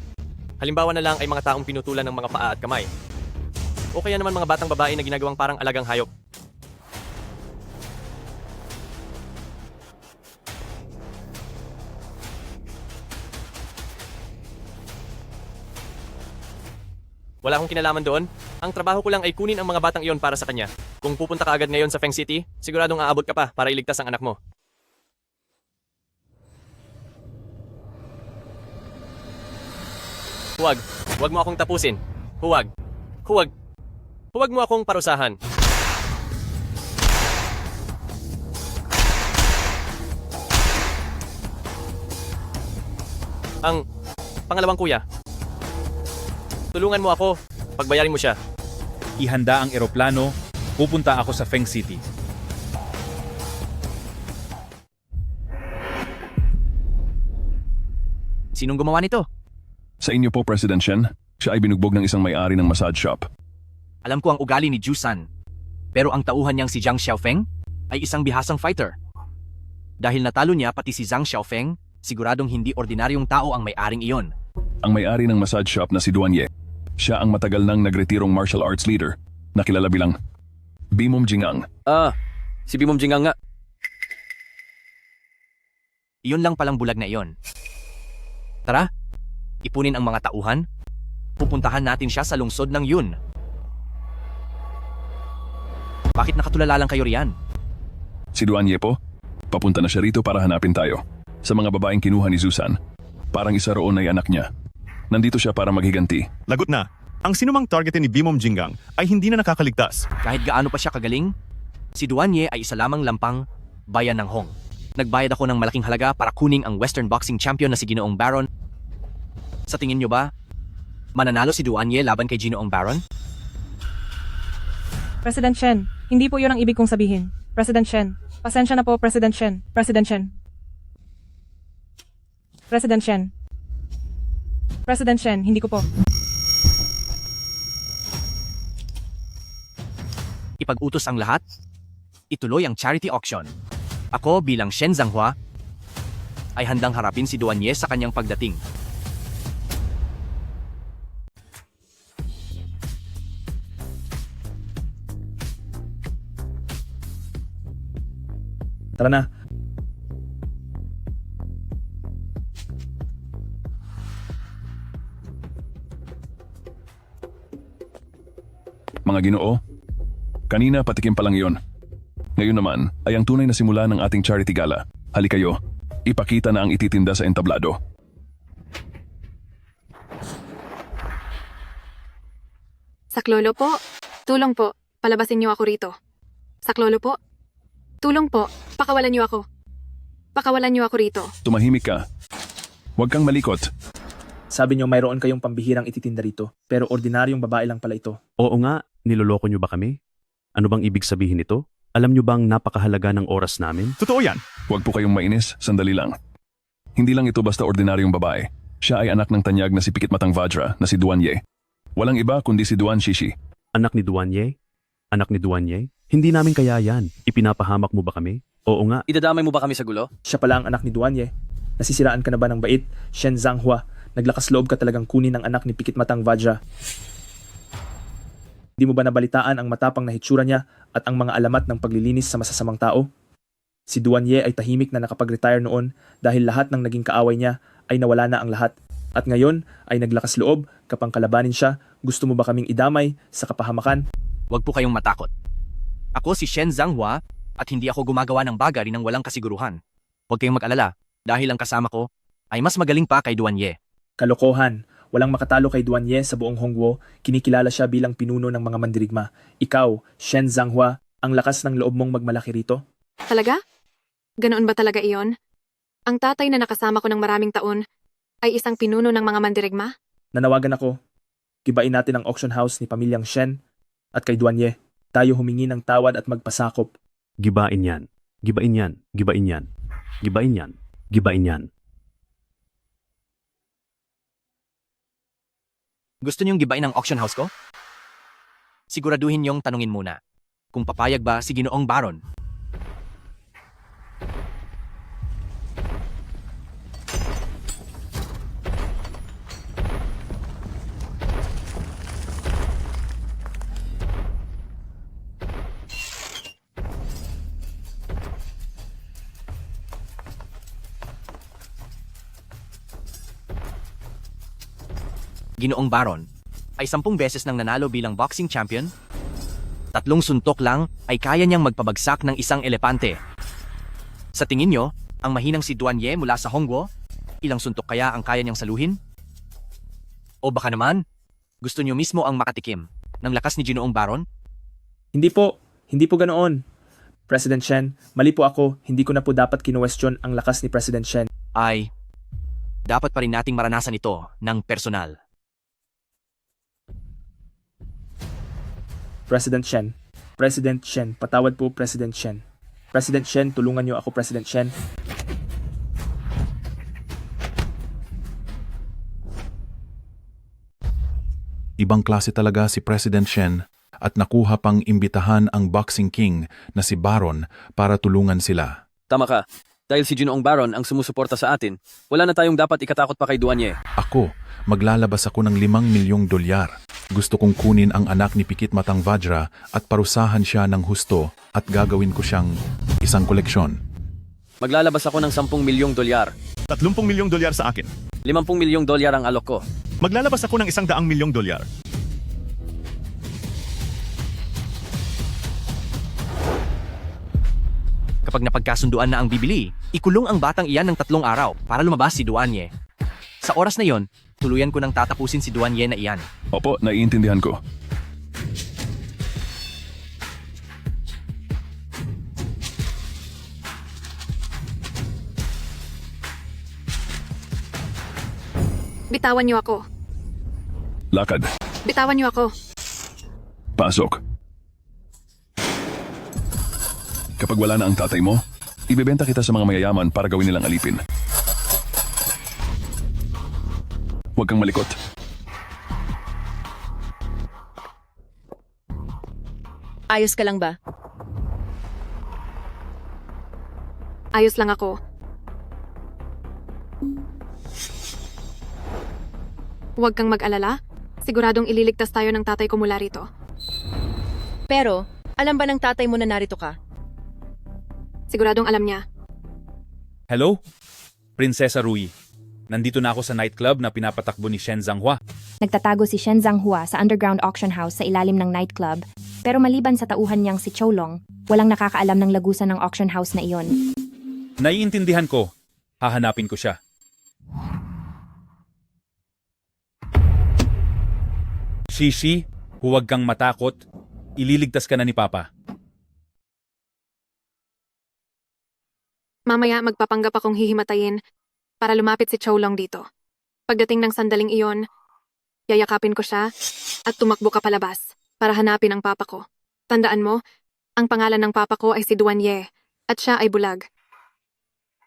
Speaker 9: Halimbawa na lang ay mga taong pinutulan ng mga paa at kamay. O kaya naman mga batang babae na ginagawang parang alagang hayop. Wala akong kinalaman doon. Ang trabaho ko lang ay kunin ang mga batang iyon para sa kanya. Kung pupunta ka agad ngayon sa Feng City, siguradong aabot ka pa para iligtas ang anak mo. Huwag mo akong tapusin. Huwag mo akong parusahan. Ang pangalawang kuya, tulungan mo ako, pagbayarin mo siya.
Speaker 5: Ihanda ang eroplano, pupunta ako sa Feng City.
Speaker 9: Sinong gumawa nito?
Speaker 12: Sa inyo po, President Shen. Siya ay binugbog ng isang may-ari ng massage shop.
Speaker 17: Alam ko ang ugali ni Jusan. Pero ang tauhan niyang si Zhang Xiaofeng ay isang bihasang fighter. Dahil natalo niya pati si Zhang Xiaofeng, siguradong hindi ordinaryong tao ang may-aring iyon.
Speaker 12: Ang may-ari ng massage shop na si Duan Ye. Siya ang matagal nang nagretirong martial arts leader na kilala bilang Bimom Jingang.
Speaker 10: Si Bimom Jingang nga.
Speaker 17: Iyon lang palang bulag na iyon. Tara, ipunin ang mga tauhan. Pupuntahan natin siya sa lungsod ng Yun. Bakit nakatulala lang kayo riyan?
Speaker 12: Si Duan Ye po, papunta na siya rito para hanapin tayo. Sa mga babaeng kinuha ni Zusan, parang isa roon ay anak niya. Nandito siya para maghiganti.
Speaker 3: Lagot na. Ang sinumang targetin ni Bimom Jingang ay hindi na nakakaligtas.
Speaker 17: Kahit gaano pa siya kagaling, si Duan Ye ay isa lamang lampang bayan ng Hong. Nagbayad ako ng malaking halaga para kuning ang Western Boxing Champion na si Ginoong Baron. Sa tingin nyo ba, mananalo si Duan Ye laban kay Ginoong Baron?
Speaker 18: President Shen, hindi po yun ang ibig kong sabihin. President Shen, pasensya na po, President Shen. President Shen. President Shen. President Shen, hindi ko po.
Speaker 17: Ipag-utos ang lahat, ituloy ang charity auction. Ako bilang Shen Zhanghua ay handang harapin si Duan Ye sa kanyang pagdating.
Speaker 19: Tara na.
Speaker 12: Mga Ginoo, kanina patikim pa lang iyon. Ngayon naman ay ang tunay na simula ng ating charity gala. Hali kayo, ipakita na ang ititinda sa entablado.
Speaker 1: Saklolo po, tulong po, palabasin niyo ako rito. Saklolo po, tulong po, pakawalan niyo ako. Pakawalan niyo ako rito.
Speaker 12: Tumahimik ka. Huwag kang malikot.
Speaker 19: Sabi niyo mayroon kayong pambihirang ititinda rito, pero ordinaryong babae lang pala ito.
Speaker 20: Oo nga, niloloko niyo ba kami? Ano bang ibig sabihin nito? Alam niyo bang napakahalaga ng oras namin?
Speaker 3: Totoo yan.
Speaker 12: Huwag po kayong mainis, sandali lang. Hindi lang ito basta ordinaryong babae. Siya ay anak ng tanyag na si Pikit Matang Vajra na si Duan Ye. Walang iba kundi si Duan Shishi.
Speaker 20: Anak ni Duan Ye? Anak ni Duan Ye? Hindi namin kaya yan. Ipinapahamak mo ba kami? Oo nga.
Speaker 10: Idadamay mo ba kami sa gulo?
Speaker 19: Siya pala ang anak ni Duan Ye. Nasisiraan ka na ba ng bait, Shen Zhanghua? Naglakas loob ka talagang kunin ang anak ni Pikit Matang Vajra. Di mo ba nabalitaan ang matapang na hitsura niya at ang mga alamat ng paglilinis sa masasamang tao? Si Duan Ye ay tahimik na nakapag-retire noon dahil lahat ng naging kaaway niya ay nawala na ang lahat. At ngayon ay naglakas loob kapang kalabanin siya. Gusto mo ba kaming idamay sa kapahamakan?
Speaker 17: Huwag po kayong matakot. Ako si Shen Zhanghua at hindi ako gumagawa ng bagay ng walang kasiguruhan. Huwag kayong mag-alala dahil ang kasama ko ay mas magaling pa kay Duan Ye.
Speaker 19: Kalokohan. Walang makatalo kay Duan Ye sa buong Hongguo. Kinikilala siya bilang pinuno ng mga mandirigma. Ikaw, Shen Zhanghua, ang lakas ng loob mong magmalaki rito?
Speaker 1: Talaga? Ganoon ba talaga iyon? Ang tatay na nakasama ko ng maraming taon ay isang pinuno ng mga mandirigma?
Speaker 19: Nanawagan ako. Gibain natin ang auction house ni pamilyang Shen at kay Duan Ye. Tayo humingi ng tawad at magpasakop.
Speaker 20: Gibain yan. Gibain yan. Gibain yan. Gibain yan. Gibain yan.
Speaker 17: Gusto niyong gibain ang auction house ko? Siguraduhin niyong tanungin muna kung papayag ba si Ginoong Baron. Ginoong Baron ay 10 beses nang nanalo bilang boxing champion 3 suntok lang ay kaya niyang magpabagsak ng isang elepante. Sa tingin nyo, ang mahinang si Duan Ye mula sa Hongguo, ilang suntok kaya ang kaya niyang saluhin? O baka naman, gusto niyo mismo ang makatikim ng lakas ni Ginoong Baron?
Speaker 19: Hindi po ganoon. President Shen, mali po ako, hindi ko na po dapat kinuwestiyon ang lakas ni President Shen.
Speaker 17: Ay, dapat pa rin nating maranasan ito ng personal.
Speaker 19: President Shen, patawad po President Shen. President Shen, tulungan niyo ako President Shen.
Speaker 8: Ibang klase talaga si President Shen at nakuha pang imbitahan ang Boxing King na si Baron para tulungan sila.
Speaker 10: Tama ka. Dahil si Ginoong Baron ang sumusuporta sa atin, wala na tayong dapat ikatakot pa kay Duan Ye.
Speaker 8: Ako, maglalabas ako ng $5 milyong. Gusto kong kunin ang anak ni Pikit Matang Vajra at parusahan siya ng husto at gagawin ko siyang isang koleksyon.
Speaker 10: Maglalabas ako ng $10 milyong.
Speaker 3: $30 milyong sa akin.
Speaker 10: $50 milyong ang alok ko.
Speaker 3: Maglalabas ako ng $100 milyong.
Speaker 17: Kapag napagkasunduan na ang bibili, ikulong ang batang iyan ng 3 araw para lumabas si Duan Ye. Sa oras na yon, tuluyan ko nang tatapusin si Duan Ye na iyan.
Speaker 12: Opo, naiintindihan ko.
Speaker 1: Bitawan niyo ako.
Speaker 12: Lakad.
Speaker 1: Bitawan niyo ako.
Speaker 12: Pasok. Kapag wala na ang tatay mo, ibebenta kita sa mga mayayaman para gawin nilang alipin. Huwag kang malikot.
Speaker 21: Ayos ka lang ba?
Speaker 1: Ayos lang ako. Huwag kang mag-alala. Siguradong ililigtas tayo ng tatay ko mula rito.
Speaker 21: Pero, alam ba ng tatay mo na narito ka?
Speaker 1: Siguradong alam niya.
Speaker 5: Hello? Prinsesa Rui. Nandito na ako sa nightclub na pinapatakbo ni Shen Zhanghua.
Speaker 6: Nagtatago si Shen Zhanghua sa underground auction house sa ilalim ng nightclub, pero maliban sa tauhan niyang si Choulong, walang nakakaalam ng lagusan ng auction house na iyon.
Speaker 5: Naiintindihan ko. Hahanapin ko siya. Shishi, huwag kang matakot. Ililigtas ka na ni Papa.
Speaker 1: Mamaya magpapanggap akong hihimatayin para lumapit si Choulong dito. Pagdating ng sandaling iyon, yayakapin ko siya at tumakbo ka palabas para hanapin ang papa ko. Tandaan mo, ang pangalan ng papa ko ay si Duan Ye at siya ay bulag.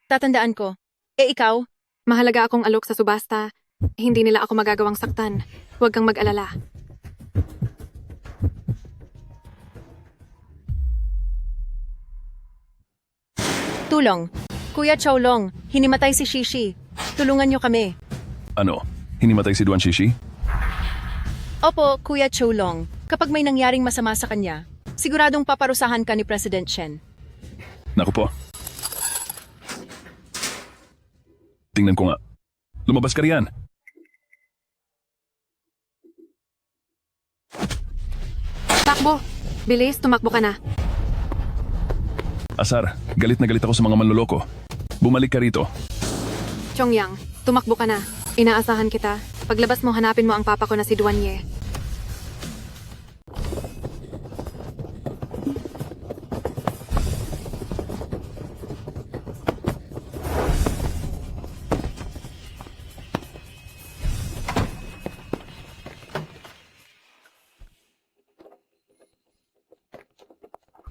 Speaker 21: Tatandaan ko. Ikaw?
Speaker 1: Mahalaga akong alok sa subasta. Hindi nila ako magagawang saktan. Huwag kang mag-alala.
Speaker 21: Tulong. Kuya Choulong, hinimatay si Shishi. Tulungan niyo kami.
Speaker 12: Ano? Hinimatay si Duan Shishi?
Speaker 21: Opo, Kuya Choulong. Kapag may nangyaring masama sa kanya, siguradong paparusahan ka ni President Shen.
Speaker 12: Naku po. Tingnan ko nga. Lumabas ka riyan.
Speaker 1: Takbo! Bilis, tumakbo ka na.
Speaker 12: Asar, galit na galit ako sa mga manloloko. Bumalik ka rito.
Speaker 1: Chongyang, tumakbo ka na. Inaasahan kita. Paglabas mo, hanapin mo ang papa ko na si Duan Ye.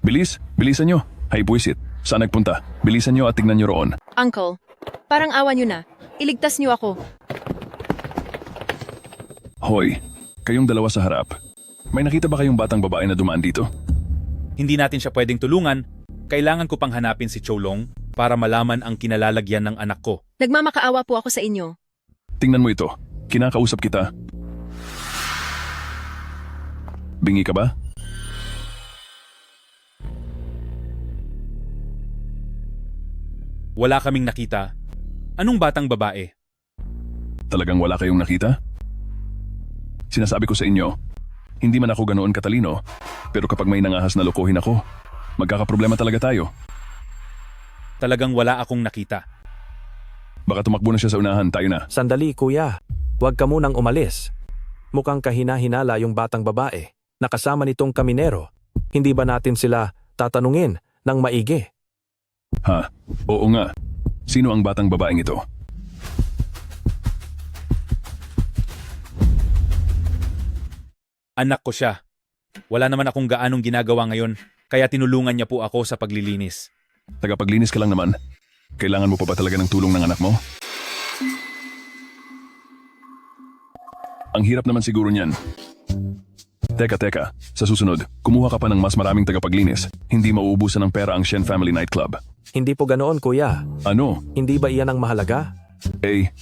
Speaker 12: Bilis, bilisan nyo. Hay buwisit. Saan nagpunta? Bilisan nyo at tignan nyo roon.
Speaker 21: Uncle, parang awa niyo na. Iligtas niyo ako.
Speaker 12: Hoy, kayong dalawa sa harap. May nakita ba kayong batang babae na dumaan dito?
Speaker 5: Hindi natin siya pwedeng tulungan. Kailangan ko pang hanapin si Choulong para malaman ang kinalalagyan ng anak ko.
Speaker 21: Nagmamakaawa po ako sa inyo.
Speaker 12: Tingnan mo ito. Kinakausap kita. Bingi ka ba?
Speaker 5: Wala kaming nakita. Anong batang babae?
Speaker 12: Talagang wala kayong nakita? Sinasabi ko sa inyo, Hindi man ako ganoon katalino, pero kapag may nangahas na lokohin ako, magkakaproblema talaga tayo.
Speaker 5: Talagang wala akong nakita.
Speaker 12: Baka tumakbo na siya sa unahan, tayo na.
Speaker 8: Sandali, kuya. Huwag ka munang umalis. Mukhang kahina-hinala yung batang babae na kasama nitong kaminero. Hindi ba natin sila tatanungin ng maigi?
Speaker 12: Ha? Oo nga. Sino ang batang babaeng ito?
Speaker 5: Anak ko siya. Wala naman akong gaanong ginagawa ngayon, kaya tinulungan niya po ako sa paglilinis.
Speaker 12: Tagapaglinis ka lang naman. Kailangan mo pa ba talaga ng tulong ng anak mo? Ang hirap naman siguro niyan. Teka. Sa susunod, kumuha ka pa ng mas maraming tagapaglinis. Hindi mauubusan ng pera ang Shen Family Nightclub.
Speaker 8: Hindi po ganoon, kuya.
Speaker 12: Ano?
Speaker 8: Hindi ba iyan ang mahalaga?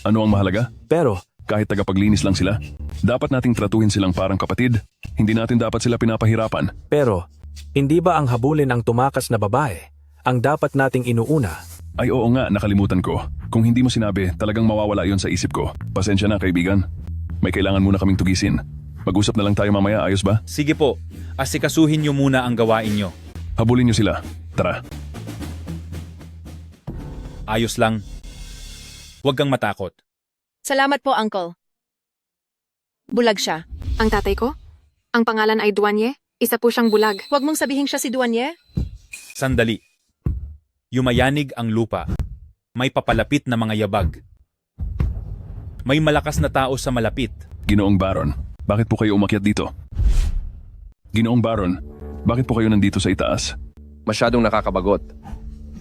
Speaker 12: Ano ang mahalaga?
Speaker 8: Pero,
Speaker 12: kahit tagapaglinis lang sila, dapat nating tratuhin silang parang kapatid. Hindi natin dapat sila pinapahirapan.
Speaker 8: Pero, hindi ba ang habulin ang tumakas na babae ang dapat nating inuuna?
Speaker 12: Ay oo nga, nakalimutan ko. Kung hindi mo sinabi, talagang mawawala yon sa isip ko. Pasensya na, kaibigan. May kailangan muna kaming tugisin. Mag-usap na lang tayo mamaya, ayos ba?
Speaker 5: Sige po, asikasuhin niyo muna ang gawain niyo.
Speaker 12: Habulin niyo sila. Tara.
Speaker 5: Ayos lang. Huwag kang matakot.
Speaker 21: Salamat po, Uncle. Bulag siya.
Speaker 1: Ang tatay ko? Ang pangalan ay Duanye? Isa po siyang bulag.
Speaker 21: Huwag mong sabihin siya si Duanye.
Speaker 5: Sandali. Yumayanig ang lupa. May papalapit na mga yabag. May malakas na tao sa malapit.
Speaker 12: Ginoong Baron, bakit po kayo umakyat dito? Ginoong Baron, bakit po kayo nandito sa itaas?
Speaker 7: Masyadong nakakabagot.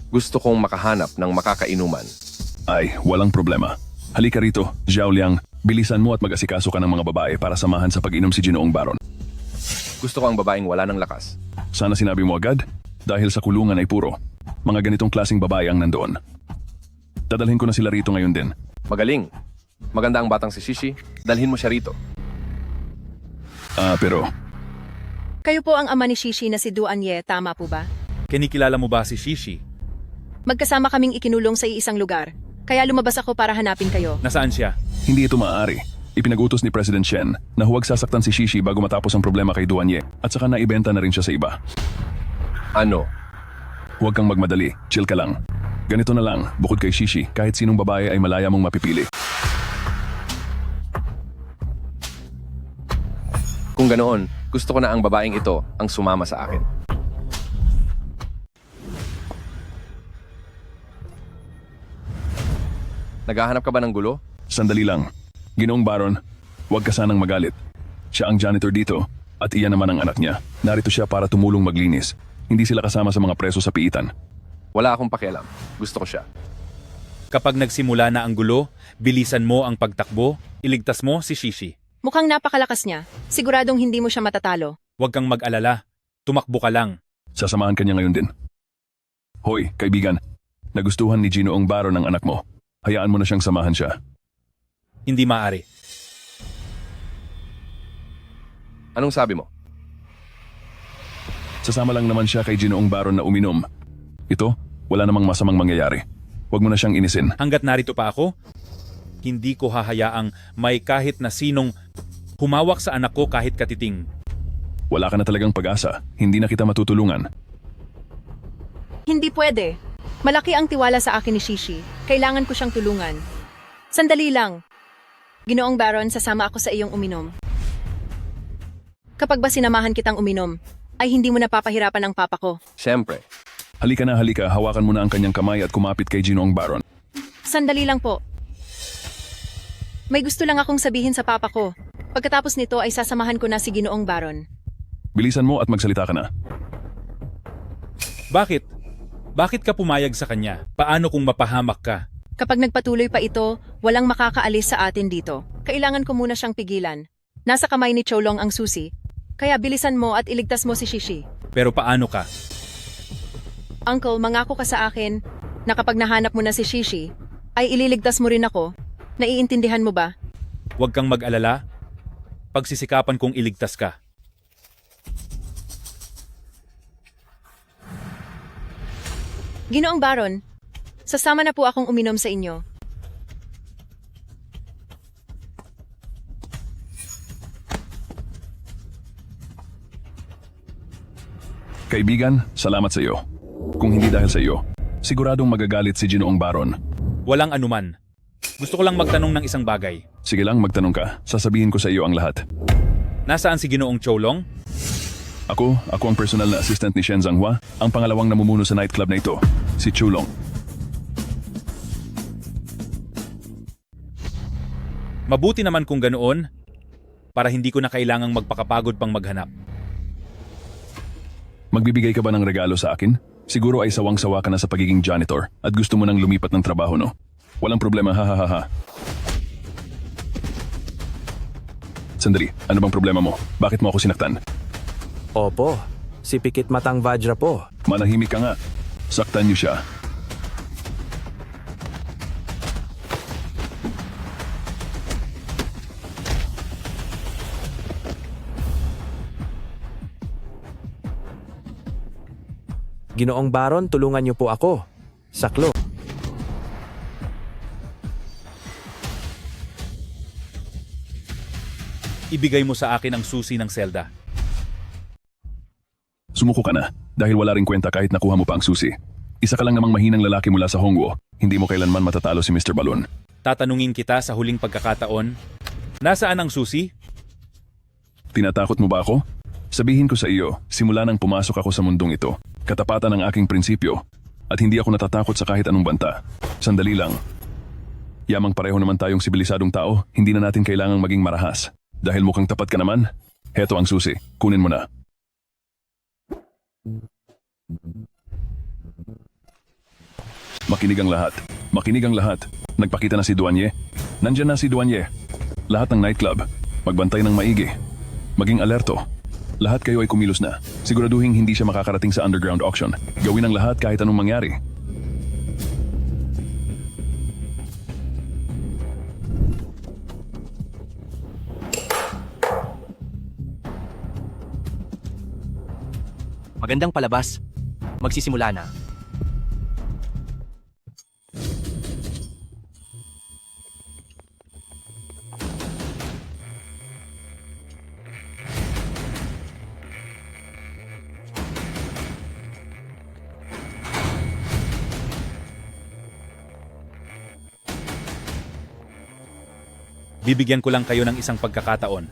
Speaker 7: Gusto kong makahanap ng makakainuman.
Speaker 12: Ay, walang problema. Halika rito, Zhao Liang. Bilisan mo at mag-asikaso ka ng mga babae para samahan sa pag-inom si Ginoong Baron.
Speaker 7: Gusto ko ang babaeng wala ng lakas.
Speaker 12: Sana sinabi mo agad, dahil sa kulungan ay puro. Mga ganitong klaseng babae ang nandoon. Dadalhin ko na sila rito ngayon din.
Speaker 7: Magaling. Maganda ang batang si Shishi. Dalhin mo siya rito.
Speaker 12: Pero...
Speaker 21: Kayo po ang ama ni Shishi na si Duanye, tama po ba?
Speaker 5: Kinikilala mo ba si Shishi?
Speaker 21: Magkasama kaming ikinulong sa iisang lugar. Kaya lumabas ako para hanapin kayo.
Speaker 5: Nasaan siya?
Speaker 12: Hindi ito maaari. Ipinag-utos ni President Shen na huwag sasaktan si Shishi bago matapos ang problema kay Duanye at saka naibenta na rin siya sa iba.
Speaker 7: Ano?
Speaker 12: Huwag kang magmadali, chill ka lang. Ganito na lang, bukod kay Shishi, kahit sinong babae ay malaya mong mapipili.
Speaker 7: Kung ganoon, gusto ko na ang babaeng ito ang sumama sa akin. Naghahanap ka ba ng gulo?
Speaker 12: Sandali lang. Ginoong Baron, huwag ka sanang magalit. Siya ang janitor dito, at iyan naman ang anak niya. Narito siya para tumulong maglinis. Hindi sila kasama sa mga preso sa piitan.
Speaker 7: Wala akong pakialam. Gusto ko siya.
Speaker 5: Kapag nagsimula na ang gulo, bilisan mo ang pagtakbo, iligtas mo si Shishi.
Speaker 21: Mukhang napakalakas niya. Siguradong hindi mo siya matatalo.
Speaker 5: Huwag kang mag-alala. Tumakbo ka lang.
Speaker 12: Sasamahan ka niya ngayon din. Hoy, kaibigan. Nagustuhan ni Ginoong Baron ang anak mo. Hayaan mo na siyang samahan siya.
Speaker 5: Hindi maaari.
Speaker 7: Anong sabi mo?
Speaker 12: Sasama lang naman siya kay Ginoong Baron na uminom. Ito, wala namang masamang mangyayari. Huwag mo na siyang inisin.
Speaker 5: Hanggat narito pa ako, hindi ko hahayaang may kahit na sinong humawak sa anak ko kahit katiting.
Speaker 12: Wala ka na talagang pag-asa. Hindi na kita matutulungan.
Speaker 21: Hindi pwede. Malaki ang tiwala sa akin ni Shishi. Kailangan ko siyang tulungan. Sandali lang. Ginoong Baron, sasama ako sa iyong uminom. Kapag ba sinamahan kitang uminom, ay hindi mo napapahirapan ang papa ko.
Speaker 7: Siyempre.
Speaker 12: Halika na, halika. Hawakan mo na ang kanyang kamay at kumapit kay Ginoong Baron.
Speaker 21: Sandali lang po. May gusto lang akong sabihin sa papa ko. Pagkatapos nito ay sasamahan ko na si Ginoong Baron.
Speaker 12: Bilisan mo at magsalita ka na.
Speaker 5: Bakit? Bakit ka pumayag sa kanya? Paano kung mapahamak ka?
Speaker 21: Kapag nagpatuloy pa ito, walang makakaalis sa atin dito. Kailangan ko muna siyang pigilan. Nasa kamay ni Cholong ang susi. Kaya bilisan mo at iligtas mo si Shishi.
Speaker 5: Pero paano ka?
Speaker 21: Uncle, mangako ka sa akin na kapag nahanap mo na si Shishi, ay ililigtas mo rin ako. Naiintindihan mo ba?
Speaker 5: Huwag kang mag-alala. Pagsisikapan kong iligtas ka.
Speaker 21: Ginoong Baron, sasama na po akong uminom sa inyo.
Speaker 12: Kaibigan, salamat sa iyo. Kung hindi dahil sa iyo, siguradong magagalit si Ginoong Baron.
Speaker 5: Walang anuman. Gusto ko lang magtanong ng isang bagay.
Speaker 12: Sige lang, magtanong ka. Sasabihin ko sa iyo ang lahat.
Speaker 5: Nasaan si Ginoong Choulong?
Speaker 12: Ako ang personal na assistant ni Shen Zhanghua, ang pangalawang namumuno sa nightclub na ito, si Choulong.
Speaker 5: Mabuti naman kung ganoon, para hindi ko na kailangang magpakapagod pang maghanap.
Speaker 12: Magbibigay ka ba ng regalo sa akin? Siguro ay sawang-sawa ka na sa pagiging janitor at gusto mo nang lumipat ng trabaho, no? Walang problema, ha. Sandali, ano bang problema mo? Bakit mo ako sinaktan?
Speaker 8: Opo, si Pikit Matang Vajra po.
Speaker 12: Manahimik ka nga. Saktan niyo siya.
Speaker 8: Ginoong Baron, tulungan niyo po ako. Saklo.
Speaker 5: Ibigay mo sa akin ang susi ng selda.
Speaker 12: Sumuko ka na, dahil wala ring kwenta kahit nakuha mo pa ang susi. Isa ka lang namang mahinang lalaki mula sa Hongguo. Hindi mo kailanman matatalo si Mr. Balon.
Speaker 5: Tatanungin kita sa huling pagkakataon, nasaan ang susi?
Speaker 12: Tinatakot mo ba ako? Sabihin ko sa iyo, simula nang pumasok ako sa mundong ito, katapatan ang aking prinsipyo, at hindi ako natatakot sa kahit anong banta. Sandali lang. Yamang pareho naman tayong sibilisadong tao, hindi na natin kailangang maging marahas. Dahil mukhang tapat ka naman, heto ang susi, kunin mo na. Makinig ang lahat. Makinig ang lahat. Nagpakita na si Duanye. Nandyan na si Duanye. Lahat ng nightclub. Magbantay ng maigi. Maging alerto. Lahat kayo ay kumilos na. Siguraduhin hindi siya makakarating sa underground auction. Gawin ang lahat kahit anong mangyari.
Speaker 17: Magandang palabas. Magsisimula na.
Speaker 5: Bibigyan ko lang kayo ng isang pagkakataon.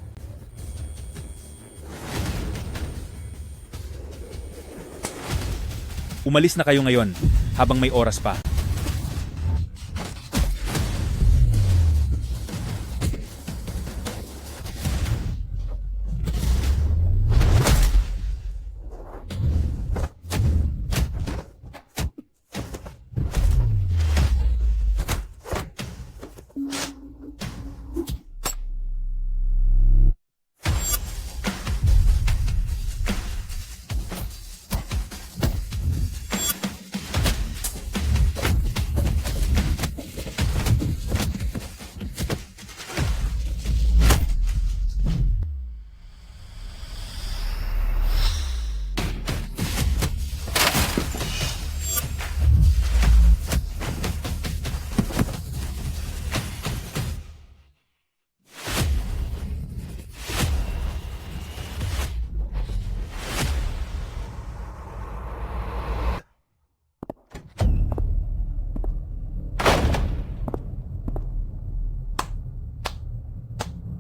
Speaker 5: Umalis na kayo ngayon, habang may oras pa.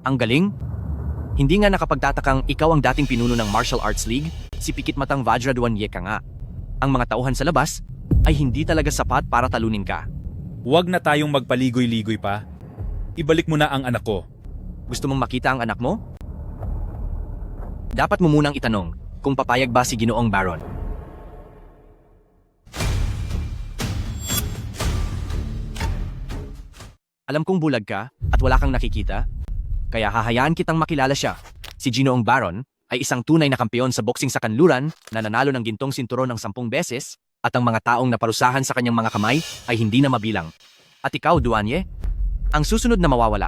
Speaker 17: Ang galing? Hindi nga nakapagtatakang ikaw ang dating pinuno ng Martial Arts League, si Pikit Matang Vajra Duanye ka nga. Ang mga tauhan sa labas ay hindi talaga sapat para talunin ka.
Speaker 5: Huwag na tayong magpaligoy-ligoy pa. Ibalik mo na ang anak ko.
Speaker 17: Gusto mong makita ang anak mo? Dapat mo munang itanong kung papayag ba si Ginoong Baron. Alam kong bulag ka at wala kang nakikita, kaya hahayaan kitang makilala siya. Si Ginoong Baron ay isang tunay na kampeon sa boxing sa kanluran na nanalo ng gintong sinturon ng 10 beses at ang mga taong naparusahan sa kanyang mga kamay ay hindi na mabilang. At ikaw, Duanye, ang susunod na mawawala.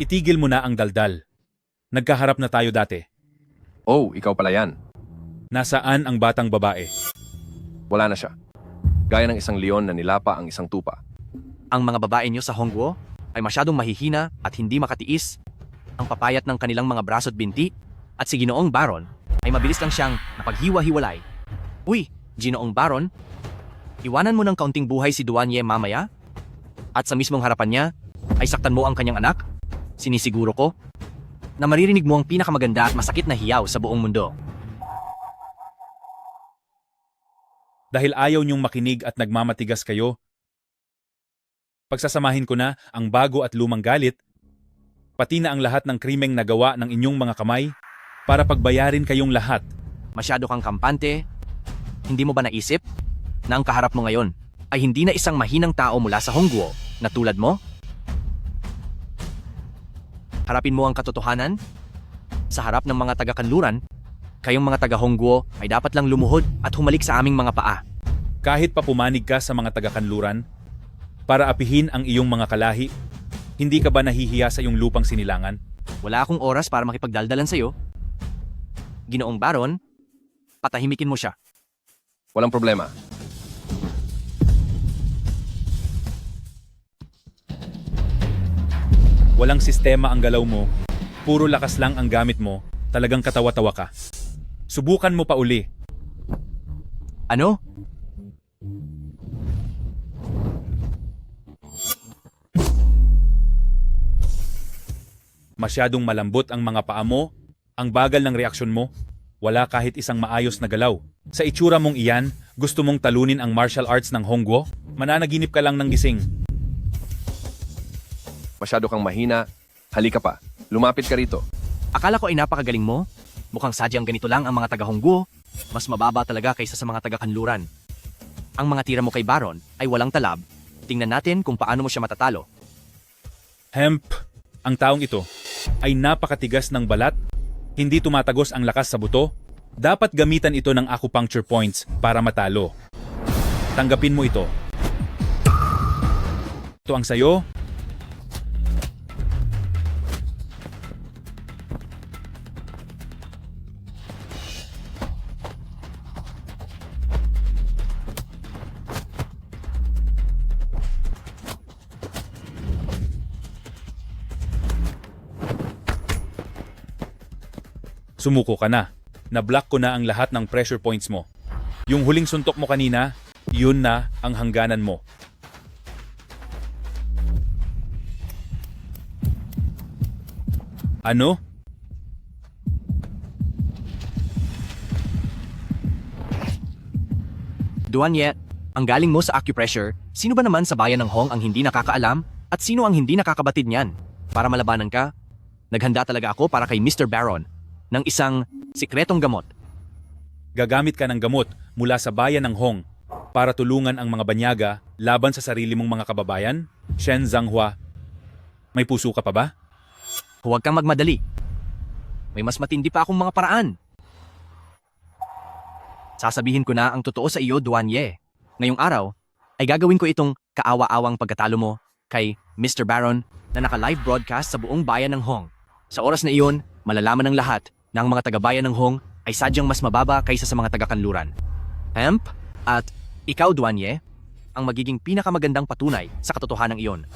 Speaker 5: Itigil mo na ang daldal. Nagkaharap na tayo dati.
Speaker 7: Oh, ikaw pala yan.
Speaker 5: Nasaan ang batang babae?
Speaker 7: Wala na siya. Gaya ng isang leon na nilapa ang isang tupa.
Speaker 17: Ang mga babae niyo sa Hongguo ay masyadong mahihina at hindi makatiis ang papayat ng kanilang mga braso at binti, at si Ginoong Baron ay mabilis lang siyang napaghiwa-hiwalay. Uy, Ginoong Baron, iwanan mo ng kaunting buhay si Duanye mamaya? At sa mismong harapan niya, ay saktan mo ang kanyang anak? Sinisiguro ko na maririnig mo ang pinakamaganda at masakit na hiyaw sa buong mundo.
Speaker 5: Dahil ayaw niyong makinig at nagmamatigas kayo, pagsasamahin ko na ang bago at lumang galit, pati na ang lahat ng krimeng nagawa ng inyong mga kamay para pagbayarin kayong lahat.
Speaker 17: Masyado kang kampante. Hindi mo ba naisip na ang kaharap mo ngayon ay hindi na isang mahinang tao mula sa Hongguo na tulad mo? Harapin mo ang katotohanan. Sa harap ng mga taga-kanluran, kayong mga taga-Hongguo ay dapat lang lumuhod at humalik sa aming mga paa.
Speaker 5: Kahit pa pumanig ka sa mga taga-kanluran, para apihin ang iyong mga kalahi, hindi ka ba nahihiya sa iyong lupang sinilangan?
Speaker 17: Wala akong oras para makipagdaldalan sa'yo. Ginoong Baron, patahimikin mo siya.
Speaker 7: Walang problema.
Speaker 5: Walang sistema ang galaw mo, puro lakas lang ang gamit mo, talagang katawa-tawa ka. Subukan mo pa uli.
Speaker 17: Ano?
Speaker 5: Masyadong malambot ang mga paa mo, ang bagal ng reaksyon mo, wala kahit isang maayos na galaw. Sa itsura mong iyan, gusto mong talunin ang martial arts ng Hongguo? Mananaginip ka lang ng gising.
Speaker 7: Masyado kang mahina. Halika pa. Lumapit ka rito.
Speaker 17: Akala ko ay napakagaling mo. Mukhang sadyang ganito lang ang mga taga-Hongguo. Mas mababa talaga kaysa sa mga taga-kanluran. Ang mga tira mo kay Baron ay walang talab. Tingnan natin kung paano mo siya matatalo.
Speaker 5: Hemp, ang taong ito ay napakatigas ng balat, hindi tumatagos ang lakas sa buto. Dapat gamitan ito ng acupuncture points para matalo. Tanggapin mo ito. Ito ang sayo. Sumuko ka na. Na-block ko na ang lahat ng pressure points mo. Yung huling suntok mo kanina, yun na ang hangganan mo. Ano?
Speaker 17: Duanye, ang galing mo sa acupressure, sino ba naman sa bayan ng Hong ang hindi nakakaalam at sino ang hindi nakakabatid niyan? Para malabanan ka, naghanda talaga ako para kay Mr. Baron ng isang sikretong gamot.
Speaker 5: Gagamit ka ng gamot mula sa bayan ng Hong para tulungan ang mga banyaga laban sa sarili mong mga kababayan? Shen Zhanghua, may puso ka pa ba?
Speaker 17: Huwag kang magmadali. May mas matindi pa akong mga paraan. Sasabihin ko na ang totoo sa iyo, Duanye. Ngayong araw, ay gagawin ko itong kaawa-awang pagkatalo mo kay Mr. Baron na naka-live broadcast sa buong bayan ng Hong. Sa oras na iyon, malalaman ng lahat na ang mga taga-bayan ng Hong ay sadyang mas mababa kaysa sa mga taga-kanluran. Hemp at ikaw, Duanye, ang magiging pinakamagandang patunay sa katotohanan iyon.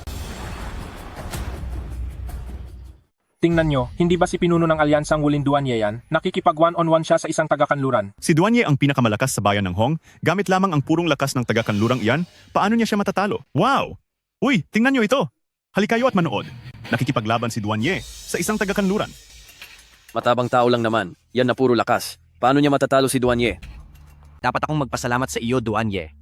Speaker 2: Tingnan nyo, hindi ba si pinuno ng alyansang Wulin Duanye yan? Nakikipag one-on-one siya sa isang taga-kanluran.
Speaker 3: Si Duanye ang pinakamalakas sa bayan ng Hong, gamit lamang ang purong lakas ng taga-kanlurang iyan, paano niya siya matatalo? Wow! Uy, tingnan nyo ito! Halikayo at manood. Nakikipaglaban si Duanye sa isang taga-kanluran.
Speaker 10: Matabang tao lang naman. Yan na puro lakas. Paano niya matatalo si Duanye?
Speaker 17: Dapat akong magpasalamat sa iyo, Duanye.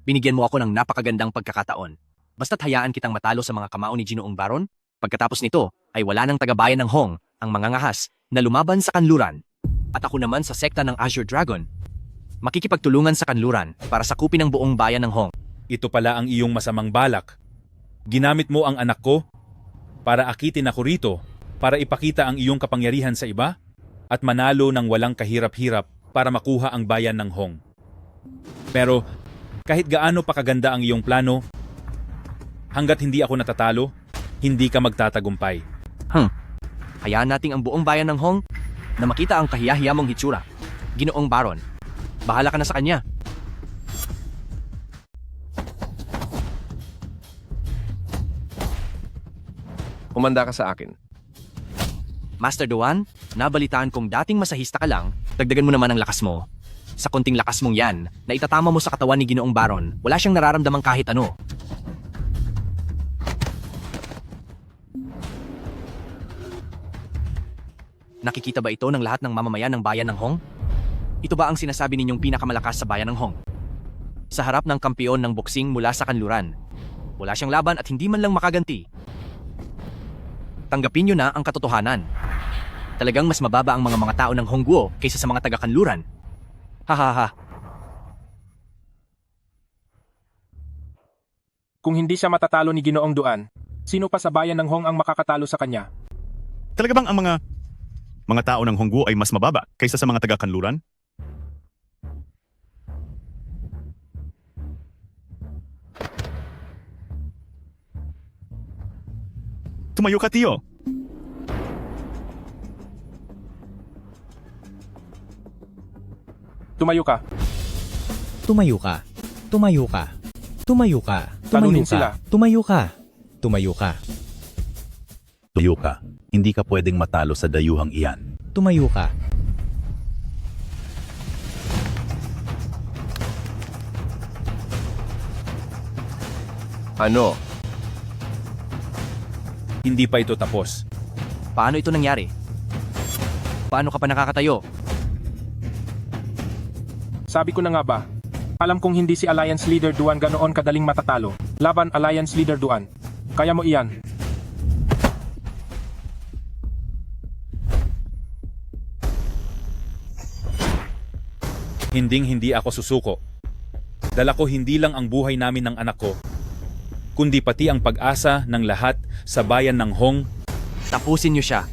Speaker 17: Binigyan mo ako ng napakagandang pagkakataon. Basta't hayaan kitang matalo sa mga kamao ni Ginoong Baron. Pagkatapos nito, ay wala ng taga-bayan ng Hong ang mga ngahas na lumaban sa kanluran. At ako naman sa sekta ng Azure Dragon, makikipagtulungan sa kanluran para sakupin ang buong bayan ng Hong.
Speaker 5: Ito pala ang iyong masamang balak. Ginamit mo ang anak ko para akitin ako rito, para ipakita ang iyong kapangyarihan sa iba, at manalo ng walang kahirap-hirap para makuha ang bayan ng Hong. Pero kahit gaano pa kaganda ang iyong plano, hanggat hindi ako natatalo, hindi ka magtatagumpay.
Speaker 17: Hayaan nating ang buong bayan ng Hong na makita ang kahiyahiya mong hitsura. Ginoong Baron, bahala ka na sa kanya.
Speaker 7: Humanda ka sa akin.
Speaker 17: Master Duan, nabalitaan kong dating masahista ka lang, dagdagan mo naman ang lakas mo. Sa konting lakas mong yan, na itatama mo sa katawan ni Ginoong Baron, wala siyang nararamdamang kahit ano. Nakikita ba ito ng lahat ng mamamayan ng bayan ng Hong? Ito ba ang sinasabi ninyong pinakamalakas sa bayan ng Hong? Sa harap ng kampiyon ng boksing mula sa kanluran, wala siyang laban at hindi man lang makaganti. Tanggapin niyo na ang katotohanan. Talagang mas mababa ang mga tao ng Hongguo kaysa sa mga taga-kanluran. Hahaha.
Speaker 2: Kung hindi siya matatalo ni Ginoong Duan, sino pa sa bayan ng Hong ang makakatalo sa kanya?
Speaker 3: Talaga bang ang mga tao ng Hongguo ay mas mababa kaysa sa mga taga-kanluran? Tumayo ka, Tio.
Speaker 2: Tumayo ka.
Speaker 13: Tumayo ka. Tumayo ka. Tumayo ka. Tumayo
Speaker 2: Talunin
Speaker 13: ka.
Speaker 2: sila.
Speaker 13: Tumayo ka. Tumayo ka.
Speaker 22: Tuyo ka. Hindi ka pwedeng matalo sa dayuhang iyan.
Speaker 13: Tumayo ka.
Speaker 7: Ano?
Speaker 5: Hindi pa ito tapos.
Speaker 17: Paano ito nangyari? Paano ka pa nakakatayo?
Speaker 2: Sabi ko na nga ba, alam kong hindi si Alliance Leader Duan ganoon kadaling matatalo. Laban Alliance Leader Duan. Kaya mo iyan.
Speaker 5: Hinding-hindi ako susuko. Dala ko hindi lang ang buhay namin ng anak ko, kundi pati ang pag-asa ng lahat sa bayan ng Hong.
Speaker 17: Tapusin niyo siya.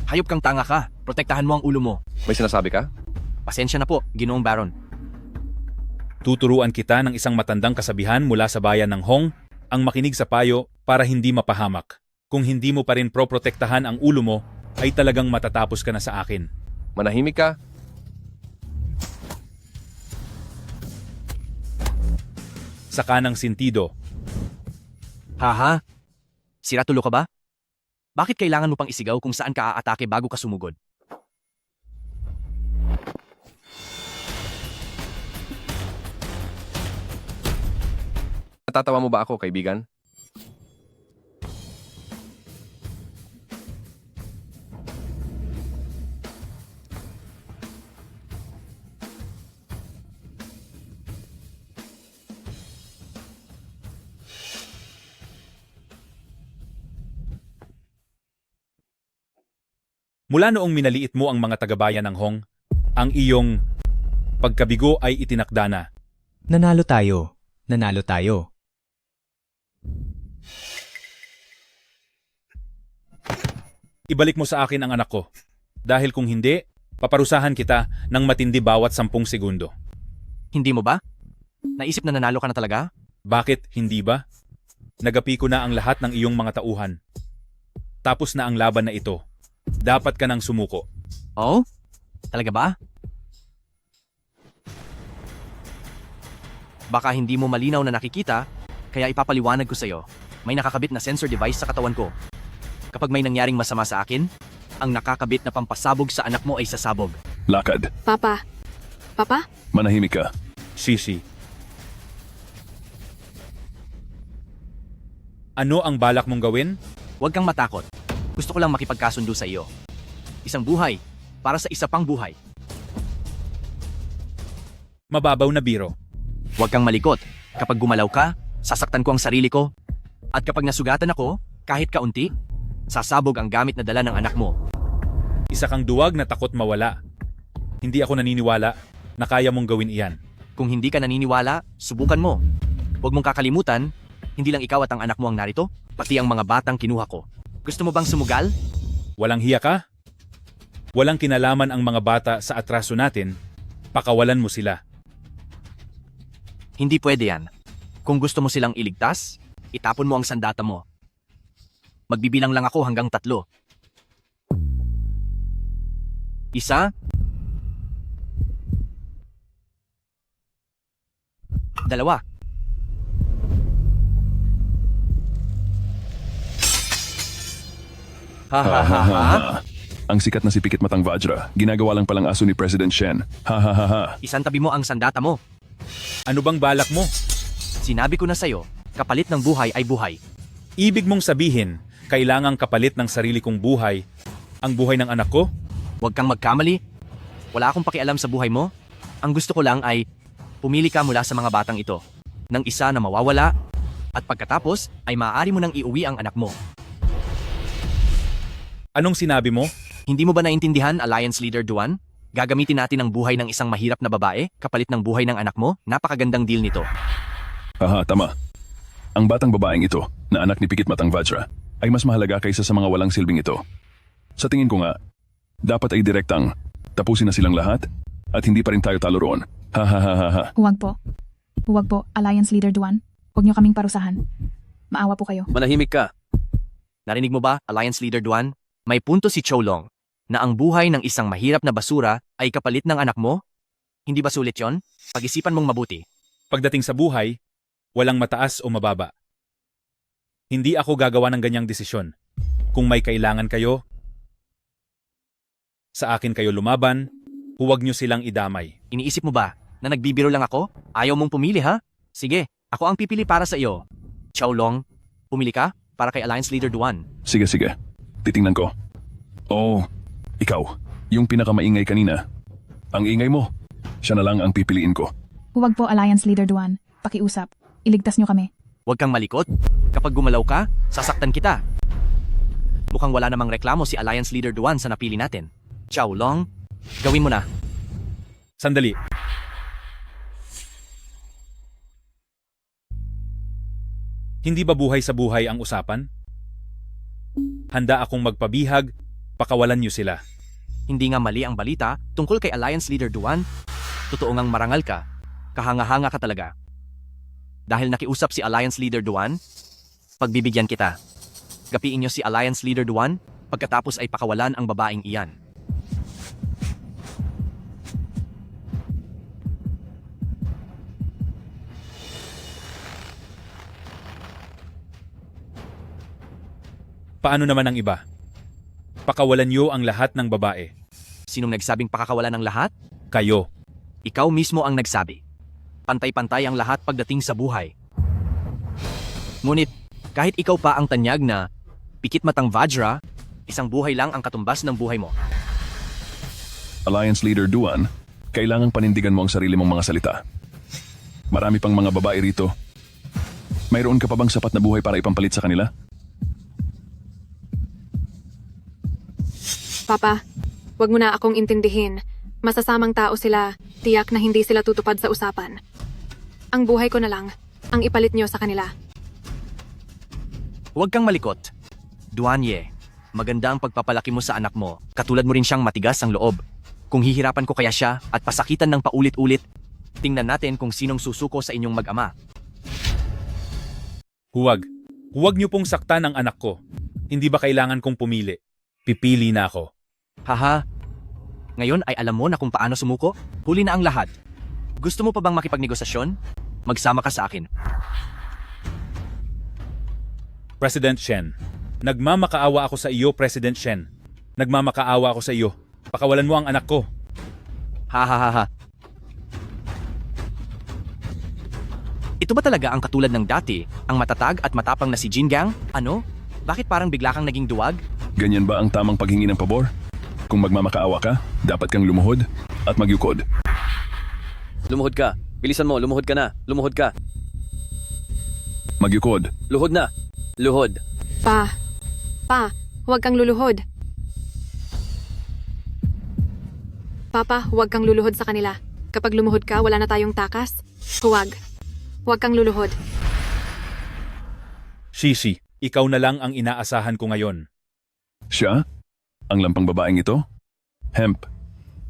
Speaker 17: Hayop kang tanga ka. Protektahan mo ang ulo mo.
Speaker 7: May sinasabi ka?
Speaker 17: Pasensya na po, Ginoong Baron.
Speaker 5: Tuturuan kita ng isang matandang kasabihan mula sa bayan ng Hong, ang makinig sa payo para hindi mapahamak. Kung hindi mo pa rin protektahan ang ulo mo, ay talagang matatapos ka na sa akin.
Speaker 7: Manahimik ka?
Speaker 5: Sa kanang sentido.
Speaker 17: Haha? Siratulo ka ba? Bakit kailangan mo pang isigaw kung saan ka aatake bago ka sumugod?
Speaker 7: Natatawa mo ba ako, kaibigan?
Speaker 5: Mula noong minaliit mo ang mga tagabayan ng Hong, ang iyong pagkabigo ay itinakda na.
Speaker 13: Nanalo tayo. Nanalo tayo.
Speaker 5: Ibalik mo sa akin ang anak ko. Dahil kung hindi, paparusahan kita ng matindi bawat 10 segundo.
Speaker 17: Hindi mo ba? Naisip na nanalo ka na talaga?
Speaker 5: Bakit hindi ba? Nagapi ko na ang lahat ng iyong mga tauhan. Tapos na ang laban na ito. Dapat ka nang sumuko.
Speaker 17: Oh? Talaga ba? Baka hindi mo malinaw na nakikita, kaya ipapaliwanag ko sa'yo. May nakakabit na sensor device sa katawan ko. Kapag may nangyaring masama sa akin, ang nakakabit na pampasabog sa anak mo ay sasabog.
Speaker 12: Lakad.
Speaker 1: Papa? Papa?
Speaker 12: Manahimik ka.
Speaker 5: Shishi. Ano ang balak mong gawin?
Speaker 17: Huwag kang matakot. Gusto ko lang makipagkasundo sa iyo. Isang buhay, para sa isa pang buhay.
Speaker 5: Mababaw na biro.
Speaker 17: Huwag kang malikot. Kapag gumalaw ka, sasaktan ko ang sarili ko. At kapag nasugatan ako, kahit kaunti, sasabog ang gamit na dala ng anak mo.
Speaker 5: Isa kang duwag na takot mawala. Hindi ako naniniwala na kaya mong gawin iyan.
Speaker 17: Kung hindi ka naniniwala, subukan mo. Huwag mong kakalimutan, hindi lang ikaw at ang anak mo ang narito, pati ang mga batang kinuha ko. Gusto mo bang sumugal?
Speaker 5: Walang hiya ka? Walang kinalaman ang mga bata sa atraso natin, pakawalan mo sila.
Speaker 17: Hindi pwede yan. Kung gusto mo silang iligtas, itapon mo ang sandata mo. Magbibilang lang ako hanggang 3. Isa. Dalawa. Ha ha ha ha.
Speaker 12: Ang sikat na si Pikit Matang Vajra, ginagawa lang palang aso ni President Shen. Ha ha ha ha.
Speaker 17: Isang tabi mo ang sandata mo.
Speaker 5: Ano bang balak mo?
Speaker 17: Sinabi ko na sa'yo, kapalit ng buhay ay buhay.
Speaker 5: Ibig mong sabihin, kailangang kapalit ng sarili kong buhay ang buhay ng anak ko?
Speaker 17: Huwag kang magkamali. Wala akong pakialam sa buhay mo. Ang gusto ko lang ay pumili ka mula sa mga batang ito ng isa na mawawala at pagkatapos ay maaari mo nang iuwi ang anak mo.
Speaker 5: Anong sinabi mo?
Speaker 17: Hindi mo ba naintindihan, Alliance Leader Duan? Gagamitin natin ang buhay ng isang mahirap na babae kapalit ng buhay ng anak mo? Napakagandang deal nito.
Speaker 12: Aha, tama. Ang batang babaeng ito, na anak ni Pikit Matang Vajra, ay mas mahalaga kaysa sa mga walang silbing ito. Sa tingin ko nga, dapat ay direktang tapusin na silang lahat at hindi pa rin tayo talo roon. Ha ha ha ha ha.
Speaker 4: Huwag po. Huwag po, Alliance Leader Duan. Huwag niyo kaming parusahan. Maawa po kayo.
Speaker 10: Manahimik ka.
Speaker 17: Narinig mo ba, Alliance Leader Duan? May punto si Cholong na ang buhay ng isang mahirap na basura ay kapalit ng anak mo? Hindi ba sulit yon? Pag-isipan mong mabuti.
Speaker 5: Pagdating sa buhay, walang mataas o mababa. Hindi ako gagawa ng ganyang desisyon. Kung may kailangan kayo, sa akin kayo lumaban, huwag nyo silang idamay.
Speaker 17: Iniisip mo ba na nagbibiro lang ako? Ayaw mong pumili ha? Sige, ako ang pipili para sa iyo. Cholong, pumili ka para kay Alliance Leader Duan.
Speaker 12: Sige, sige. Titingnan ko. Oh, ikaw. Yung pinakamaingay kanina. Ang ingay mo. Siya na lang ang pipiliin ko.
Speaker 4: Huwag po, Alliance Leader Duan. Pakiusap. Iligtas niyo kami.
Speaker 17: Huwag kang malikot. Kapag gumalaw ka, sasaktan kita. Mukhang wala namang reklamo si Alliance Leader Duan sa napili natin. Cholong, gawin mo na.
Speaker 5: Sandali. Hindi ba buhay sa buhay ang usapan? Handa akong magpabihag, pakawalan niyo sila.
Speaker 17: Hindi nga mali ang balita tungkol kay Alliance Leader Duan. Totoo ngang marangal ka. Kahanga-hanga ka talaga. Dahil nakiusap si Alliance Leader Duan, pagbibigyan kita. Gapiin niyo si Alliance Leader Duan, pagkatapos ay pakawalan ang babaeng iyan.
Speaker 5: Paano naman ang iba? Pakawalan niyo ang lahat ng babae.
Speaker 17: Sinong nagsabing pakakawalan ng lahat?
Speaker 5: Kayo.
Speaker 17: Ikaw mismo ang nagsabi. Pantay-pantay ang lahat pagdating sa buhay. Ngunit, kahit ikaw pa ang tanyag na Pikit Matang Vajra, isang buhay lang ang katumbas ng buhay mo.
Speaker 12: Alliance Leader Duan, kailangang panindigan mo ang sarili mong mga salita. Marami pang mga babae rito. Mayroon ka pa bang sapat na buhay para ipampalit sa kanila?
Speaker 1: Papa, wag mo na akong intindihin. Masasamang tao sila, tiyak na hindi sila tutupad sa usapan. Ang buhay ko na lang, ang ipalit niyo sa kanila.
Speaker 17: Huwag kang malikot. Duanye, maganda ang pagpapalaki mo sa anak mo. Katulad mo rin siyang matigas ang loob. Kung hihirapan ko kaya siya at pasakitan ng paulit-ulit, tingnan natin kung sinong susuko sa inyong mag-ama.
Speaker 5: Huwag. Huwag niyo pong saktan ang anak ko. Hindi ba kailangan kong pumili? Pipili na ako.
Speaker 17: Haha, ngayon ay alam mo na kung paano sumuko? Huli na ang lahat. Gusto mo pa bang makipagnegosasyon? Magsama ka sa akin.
Speaker 5: President Shen, nagmamakaawa ako sa iyo, President Shen. Nagmamakaawa ako sa iyo. Pakawalan mo ang anak ko.
Speaker 17: Ha. Ito ba talaga ang katulad ng dati, ang matatag at matapang na si Jin Gang? Ano? Bakit parang bigla kang naging duwag?
Speaker 12: Ganyan ba ang tamang paghingi ng pabor? Kung magmamakaawa ka, dapat kang lumuhod at magyukod.
Speaker 10: Lumuhod ka. Bilisan mo, lumuhod ka na. Lumuhod ka.
Speaker 12: Magyukod.
Speaker 10: Luhod na. Luhod.
Speaker 1: Pa, huwag kang luluhod. Papa, huwag kang luluhod sa kanila. Kapag lumuhod ka, wala na tayong takas. Huwag. Huwag kang luluhod.
Speaker 5: Shishi, ikaw na lang ang inaasahan ko ngayon.
Speaker 12: Siya? Ang lampang babaeng ito? Hemp,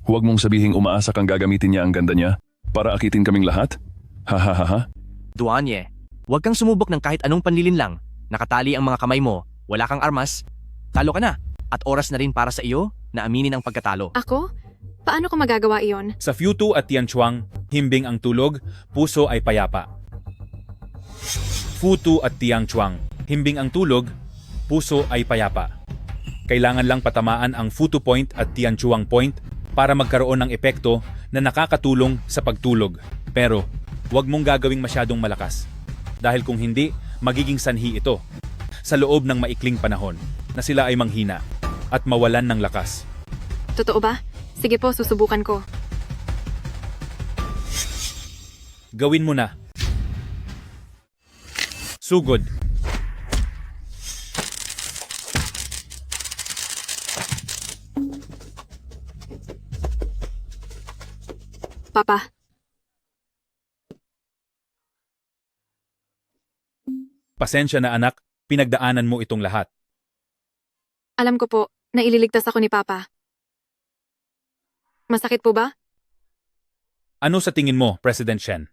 Speaker 12: huwag mong sabihing umaasa kang gagamitin niya ang ganda niya para akitin kaming lahat? Ha.
Speaker 17: Duanye, huwag kang sumubok ng kahit anong panlilin lang. Nakatali ang mga kamay mo, wala kang armas. Talo ka na. At oras na rin para sa iyo na aminin ang pagkatalo.
Speaker 1: Ako? Paano ko magagawa iyon?
Speaker 5: Sa Futu at Tianchuang, himbing ang tulog, puso ay payapa. Futu at Tianchuang, himbing ang tulog, puso ay payapa. Kailangan lang patamaan ang Futu point at Tianchuang point para magkaroon ng epekto na nakakatulong sa pagtulog. Pero, huwag mong gagawing masyadong malakas. Dahil kung hindi, magiging sanhi ito sa loob ng maikling panahon na sila ay manghina at mawalan ng lakas.
Speaker 1: Totoo ba? Sige po, susubukan ko.
Speaker 5: Gawin mo na. Sugod.
Speaker 1: Papa,
Speaker 5: Pasensya na anak, pinagdaanan mo itong lahat.
Speaker 1: alam ko po na ililigtas ako ni Papa. Masakit po ba?
Speaker 5: Ano sa tingin mo, President Shen?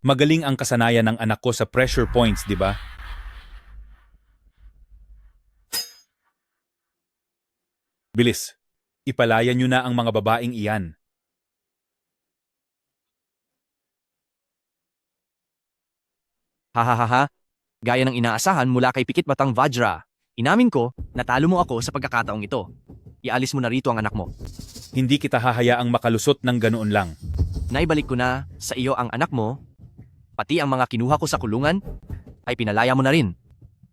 Speaker 5: Magaling ang kasanayan ng anak ko sa pressure points, di ba? Bilis, ipalaya niyo na ang mga babaeng iyan.
Speaker 17: Hahaha. Gaya ng inaasahan mula kay Pikit Batang Vajra. Inamin ko, natalo mo ako sa pagkakataong ito. Ialis mo na rito ang anak mo.
Speaker 5: Hindi kita hahayaang makalusot ng ganoon lang.
Speaker 17: Naibalik ko na sa iyo ang anak mo, pati ang mga kinuha ko sa kulungan, ay pinalaya mo na rin.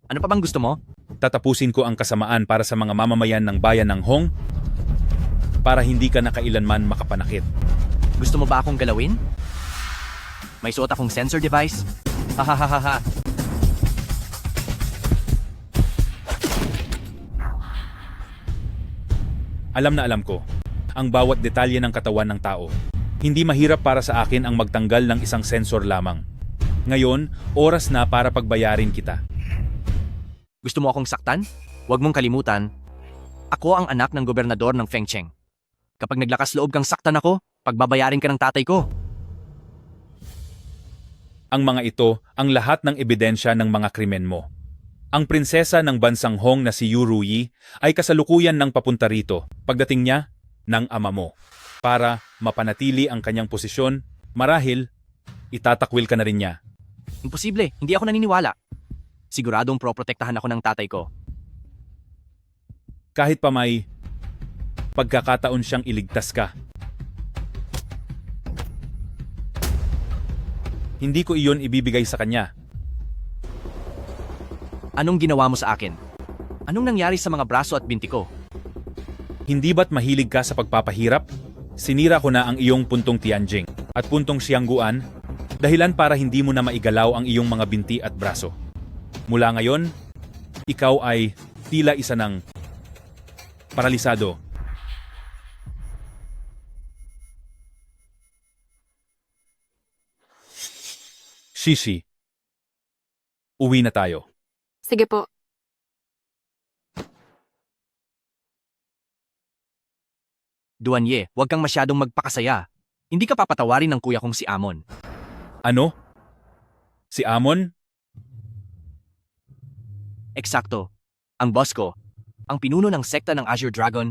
Speaker 17: Ano pa bang gusto mo?
Speaker 5: Tatapusin ko ang kasamaan para sa mga mamamayan ng bayan ng Hong para hindi ka na kailanman makapanakit.
Speaker 17: Gusto mo ba akong galawin? May suot akong sensor device? Hahaha.
Speaker 5: Alam na alam ko, ang bawat detalye ng katawan ng tao. Hindi mahirap para sa akin ang magtanggal ng isang sensor lamang. Ngayon, oras na para pagbayarin kita.
Speaker 17: Gusto mo akong saktan? Huwag mong kalimutan, ako ang anak ng gobernador ng Fengcheng. Kapag naglakas loob kang saktan ako, pagbabayarin ka ng tatay ko.
Speaker 5: Ang mga ito ang lahat ng ebidensya ng mga krimen mo. Ang prinsesa ng bansang Hong na si Yu Ruyi ay kasalukuyan ng papunta rito pagdating niya ng ama mo. Para mapanatili ang kanyang posisyon, marahil itatakwil ka na rin niya.
Speaker 17: Imposible, hindi ako naniniwala. Siguradong proprotektahan ako ng tatay ko.
Speaker 5: Kahit pa may pagkakataon siyang iligtas ka. Hindi ko iyon ibibigay sa kanya.
Speaker 17: Anong ginawa mo sa akin? Anong nangyari sa mga braso at binti ko?
Speaker 5: Hindi ba't mahilig ka sa pagpapahirap? Sinira ko na ang iyong puntong Tianjing at puntong Xiangguan, dahilan para hindi mo na maigalaw ang iyong mga binti at braso. Mula ngayon, ikaw ay tila isa ng paralisado. Shishi, uwi na tayo.
Speaker 1: Sige po.
Speaker 17: Duanye, huwag kang masyadong magpakasaya. Hindi ka papatawarin ng kuya kong si Amon.
Speaker 5: Ano? Si Amon?
Speaker 17: Eksakto. Ang boss ko, ang pinuno ng sekta ng Azure Dragon,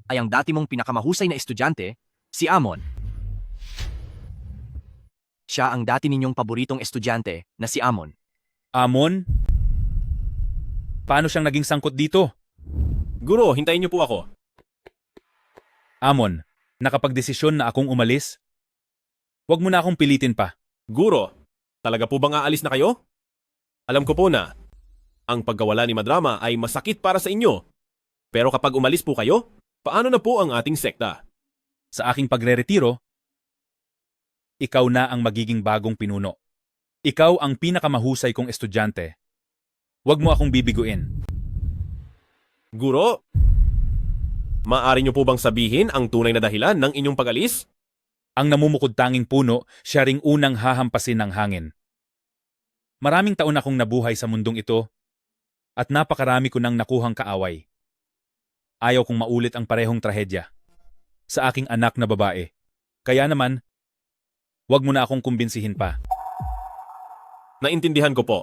Speaker 17: ay ang dati mong pinakamahusay na estudyante, si Amon. Siya ang dati ninyong paboritong estudyante na si Amon.
Speaker 5: Amon? Paano siyang naging sangkot dito?
Speaker 9: Guro, hintayin niyo po ako.
Speaker 5: Amon, nakapagdesisyon na akong umalis? Huwag mo na akong pilitin pa.
Speaker 9: Guro, talaga po bang aalis na kayo? Alam ko po na, ang pagkawala ni Madrama ay masakit para sa inyo. Pero kapag umalis po kayo, paano na po ang ating sekta?
Speaker 5: Sa aking pagre-retiro, ikaw na ang magiging bagong pinuno. Ikaw ang pinakamahusay kong estudyante. Huwag mo akong bibiguin.
Speaker 9: Guro, maaari niyo po bang sabihin ang tunay na dahilan ng inyong pag-alis?
Speaker 5: Ang namumukod-tanging puno, siya ring unang hahampasin ng hangin. Maraming taon akong nabuhay sa mundong ito at napakarami ko nang nakuhang kaaway. Ayaw kong maulit ang parehong trahedya sa aking anak na babae. Kaya naman, huwag mo na akong kumbinsihin pa.
Speaker 9: Naintindihan ko po.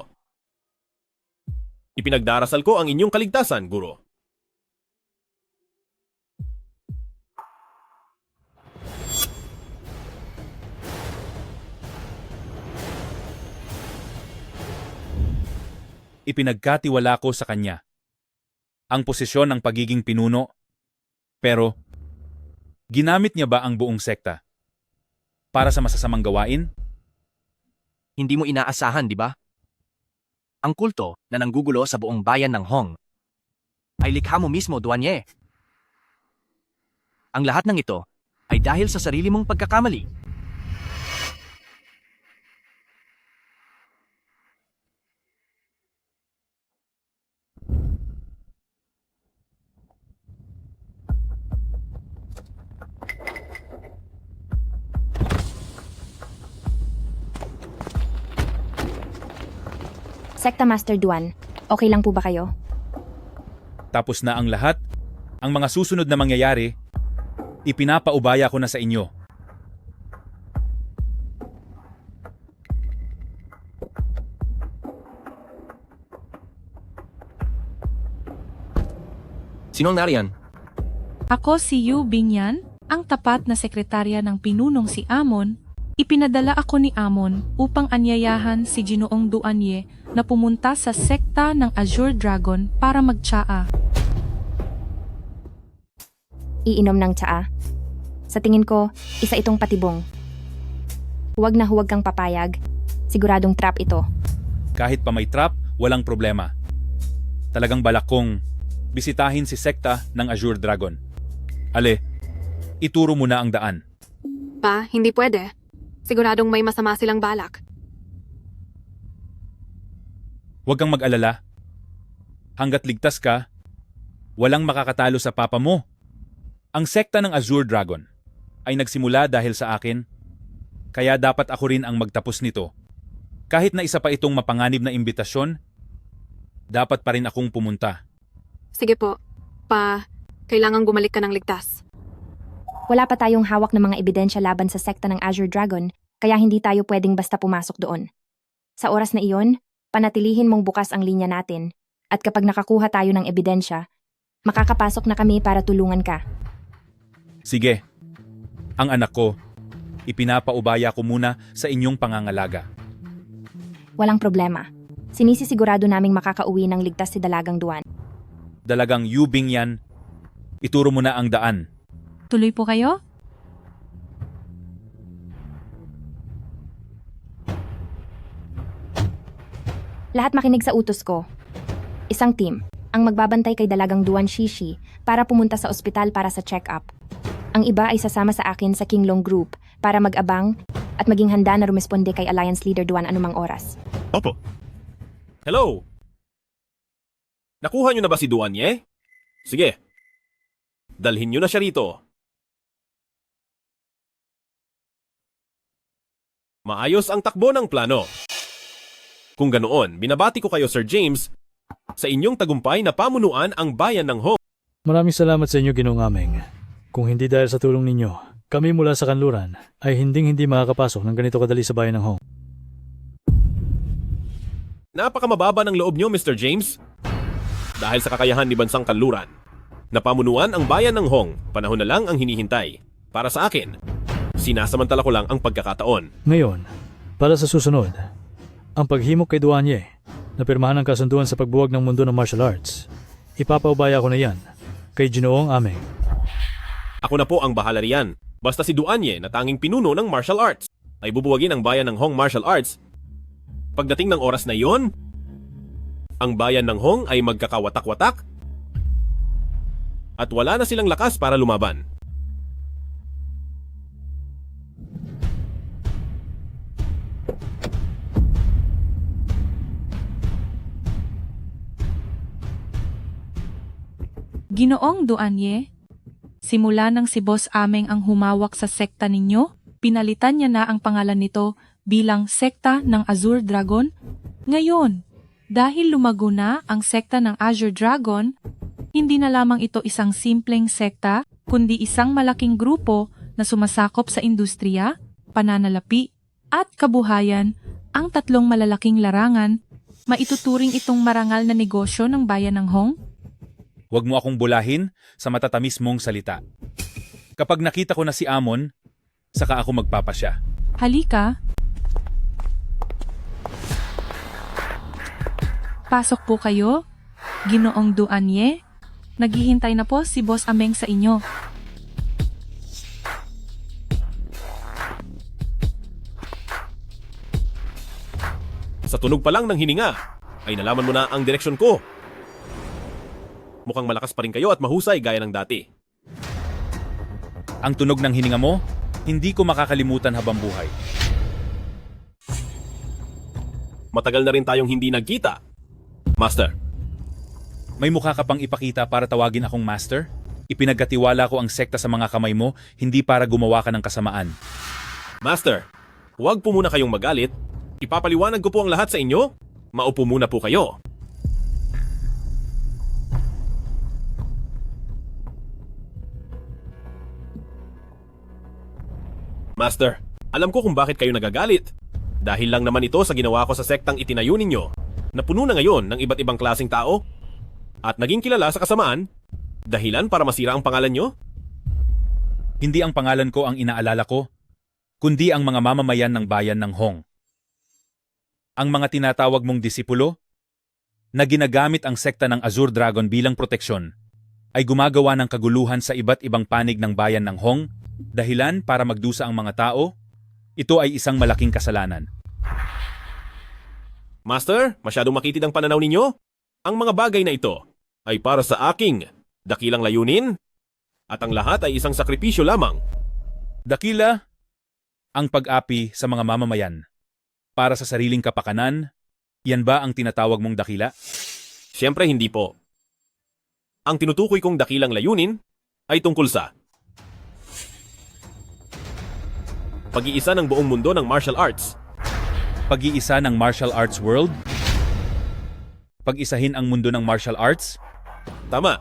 Speaker 9: Ipinagdarasal ko ang inyong kaligtasan, Guro.
Speaker 5: ipinagkatiwala ko sa kanya ang posisyon ng pagiging pinuno. Pero, ginamit niya ba ang buong sekta para sa masasamang gawain?
Speaker 17: Hindi mo inaasahan, di ba? Ang kulto na nanggugulo sa buong bayan ng Hong ay likha mo mismo, Duanye. Ang lahat ng ito ay dahil sa sarili mong pagkakamali.
Speaker 6: Sekta Master Duan, okay lang po ba kayo?
Speaker 5: Tapos na ang lahat, ang mga susunod na mangyayari, ipinapaubaya ko na sa inyo.
Speaker 7: Sinong nariyan?
Speaker 11: Ako si Yu Bingyan, ang tapat na sekretarya ng pinunong si Amon. Ipinadala ako ni Amon upang anyayahan si Ginoong Duanye na pumunta sa sekta ng Azure Dragon para magtsaa.
Speaker 6: Iinom ng tsaa. Sa tingin ko, isa itong patibong. Huwag na huwag kang papayag. Siguradong trap ito.
Speaker 5: Kahit pa may trap, walang problema. Talagang balak kong bisitahin si sekta ng Azure Dragon. Ale, ituro mo na ang daan.
Speaker 1: Pa, hindi pwede. Siguradong may masama silang balak.
Speaker 5: Huwag kang mag-alala. Hanggat ligtas ka, walang makakatalo sa papa mo. Ang sekta ng Azure Dragon ay nagsimula dahil sa akin, kaya dapat ako rin ang magtapos nito. Kahit na isa pa itong mapanganib na imbitasyon, dapat pa rin akong pumunta.
Speaker 1: Sige po. Pa, kailangang gumalik ka ng ligtas.
Speaker 6: Wala pa tayong hawak ng mga ebidensya laban sa sekta ng Azure Dragon, kaya hindi tayo pwedeng basta pumasok doon. Sa oras na iyon, panatilihin mong bukas ang linya natin, at kapag nakakuha tayo ng ebidensya, makakapasok na kami para tulungan ka.
Speaker 5: Sige, ang anak ko, ipinapaubaya ko muna sa inyong pangangalaga.
Speaker 6: Walang problema. Sinisisigurado naming makakauwi ng ligtas si Dalagang Duan.
Speaker 5: Dalagang Yu Bingyan, ituro mo na ang daan.
Speaker 11: Tuloy po kayo?
Speaker 6: Lahat makinig sa utos ko. Isang team ang magbabantay kay Dalagang Duan Shishi para pumunta sa ospital para sa check-up. Ang iba ay sasama sa akin sa Kinglong Group para mag-abang at maging handa na rumesponde kay Alliance Leader Duan anumang oras.
Speaker 3: Opo.
Speaker 9: Hello? Nakuha niyo na ba si Duanye? Sige. Dalhin niyo na siya rito. Maayos ang takbo ng plano. Kung ganoon, binabati ko kayo Sir James sa inyong tagumpay na pamunuan ang bayan ng Hong.
Speaker 16: Maraming salamat sa inyo, Ginoong Ameng. Kung hindi dahil sa tulong ninyo, kami mula sa kanluran ay hindi makakapasok ng ganito kadali sa bayan ng Hong.
Speaker 9: Napakamababa ng loob niyo, Mr. James. Dahil sa kakayahan ni Bansang Kanluran, napamunuan ang bayan ng Hong, panahon na lang ang hinihintay. Para sa akin, sinasamantala ko lang ang pagkakataon.
Speaker 16: Ngayon, para sa susunod, ang paghimok kay Duanye na pirmahan ng kasunduan sa pagbuwag ng mundo ng martial arts, ipapaubaya ko na yan kay Ginoong Ameng.
Speaker 9: Ako na po ang bahala riyan. Basta si Duanye na tanging pinuno ng martial arts ay bubuwagin ang bayan ng Hong martial arts. Pagdating ng oras na iyon, ang bayan ng Hong ay magkakawatak-watak at wala na silang lakas para lumaban.
Speaker 11: Ginoong Duanye, simula nang si Boss Ameng ang humawak sa sekta ninyo, pinalitan niya na ang pangalan nito bilang sekta ng Azure Dragon. Ngayon, dahil lumago na ang sekta ng Azure Dragon, hindi na lamang ito isang simpleng sekta, kundi isang malaking grupo na sumasakop sa industriya, pananalapi, at kabuhayan. Ang tatlong malalaking larangan, maituturing itong marangal na negosyo ng bayan ng Hong.
Speaker 5: Huwag mo akong bulahin sa matatamis mong salita. Kapag nakita ko na si Amon, saka ako magpapasya.
Speaker 11: Halika. Pasok po kayo. Ginoong Duanye. Naghihintay na po si Boss Ameng sa inyo.
Speaker 14: Sa tunog pa lang ng hininga, ay nalaman mo na ang direksyon ko. Mukhang malakas pa rin kayo at mahusay gaya ng dati.
Speaker 5: Ang tunog ng hininga mo, hindi ko makakalimutan habang buhay.
Speaker 14: Matagal na rin tayong hindi nagkita. Master.
Speaker 5: May mukha ka pang ipakita para tawagin akong master? Ipinagkatiwala ko ang sekta sa mga kamay mo, hindi para gumawa ka ng kasamaan.
Speaker 14: Master, huwag po muna kayong magalit. Ipapaliwanag ko po ang lahat sa inyo. Maupo muna po kayo. Master, alam ko kung bakit kayo nagagalit. Dahil lang naman ito sa ginawa ko sa sektang itinayo ninyo, na puno na ngayon ng iba't ibang klaseng tao, at naging kilala sa kasamaan, dahilan para masira ang pangalan nyo?
Speaker 5: Hindi ang pangalan ko ang inaalala ko, kundi ang mga mamamayan ng bayan ng Hong. Ang mga tinatawag mong disipulo, na ginagamit ang sekta ng Azure Dragon bilang proteksyon, ay gumagawa ng kaguluhan sa iba't ibang panig ng bayan ng Hong, dahilan para magdusa ang mga tao. Ito ay isang malaking kasalanan.
Speaker 14: Master, masyadong makitid ang pananaw ninyo. Ang mga bagay na ito ay para sa aking dakilang layunin, at ang lahat ay isang sakripisyo lamang.
Speaker 5: Dakila, ang pag-api sa mga mamamayan. Para sa sariling kapakanan, yan ba ang tinatawag mong dakila?
Speaker 14: Siyempre hindi po. Ang tinutukoy kong dakilang layunin ay tungkol sa pag-iisa ng buong mundo ng martial arts.
Speaker 5: Pag-iisa ng martial arts world? Pag-isahin ang mundo ng martial arts?
Speaker 14: Tama.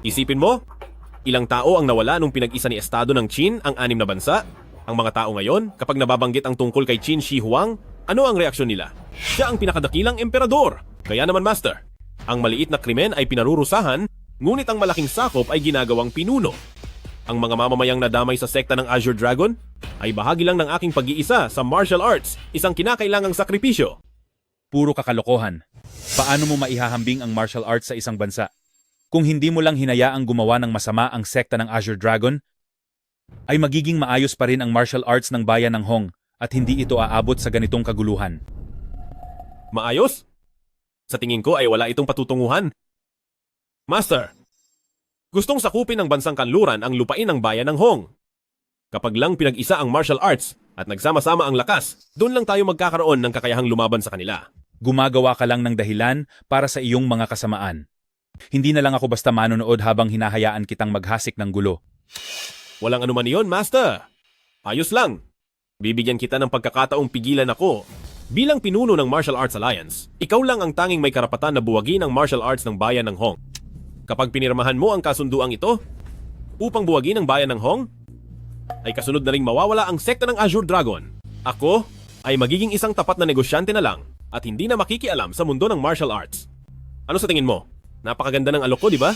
Speaker 14: Isipin mo, ilang tao ang nawala nung pinag-isa ni Estado ng Qin ang 6 na bansa? Ang mga tao ngayon, kapag nababanggit ang tungkol kay Qin Shi Huang, ano ang reaksyon nila? Siya ang pinakadakilang emperador. Kaya naman, Master, ang maliit na krimen ay pinarurusahan, ngunit ang malaking sakop ay ginagawang pinuno. Ang mga mamamayang nadamay sa sekta ng Azure Dragon ay bahagi lang ng aking pag-iisa sa martial arts, isang kinakailangang sakripisyo.
Speaker 5: Puro kakalokohan. Paano mo maihahambing ang martial arts sa isang bansa? Kung hindi mo lang hinayaang gumawa ng masama ang sekta ng Azure Dragon, ay magiging maayos pa rin ang martial arts ng bayan ng Hong at hindi ito aabot sa ganitong kaguluhan.
Speaker 14: Maayos? Sa tingin ko ay wala itong patutunguhan. Master, gustong sakupin ng bansang kanluran ang lupain ng bayan ng Hong. Kapag lang pinag-isa ang martial arts at nagsama-sama ang lakas, doon lang tayo magkakaroon ng kakayahang lumaban sa kanila.
Speaker 5: Gumagawa ka lang ng dahilan para sa iyong mga kasamaan. Hindi na lang ako basta manonood habang hinahayaan kitang maghasik ng gulo.
Speaker 14: Walang anuman iyon, Master. Ayos lang. Bibigyan kita ng pagkakataong pigilan ako. Bilang pinuno ng Martial Arts Alliance, ikaw lang ang tanging may karapatan na buwagin ang martial arts ng bayan ng Hong. Kapag pinirmahan mo ang kasunduang ito, upang buwagin ang bayan ng Hong, ay kasunod na ring mawawala ang sekta ng Azure Dragon. Ako ay magiging isang tapat na negosyante na lang at hindi na makikialam sa mundo ng martial arts. Ano sa tingin mo? Napakaganda ng alok ko, di ba?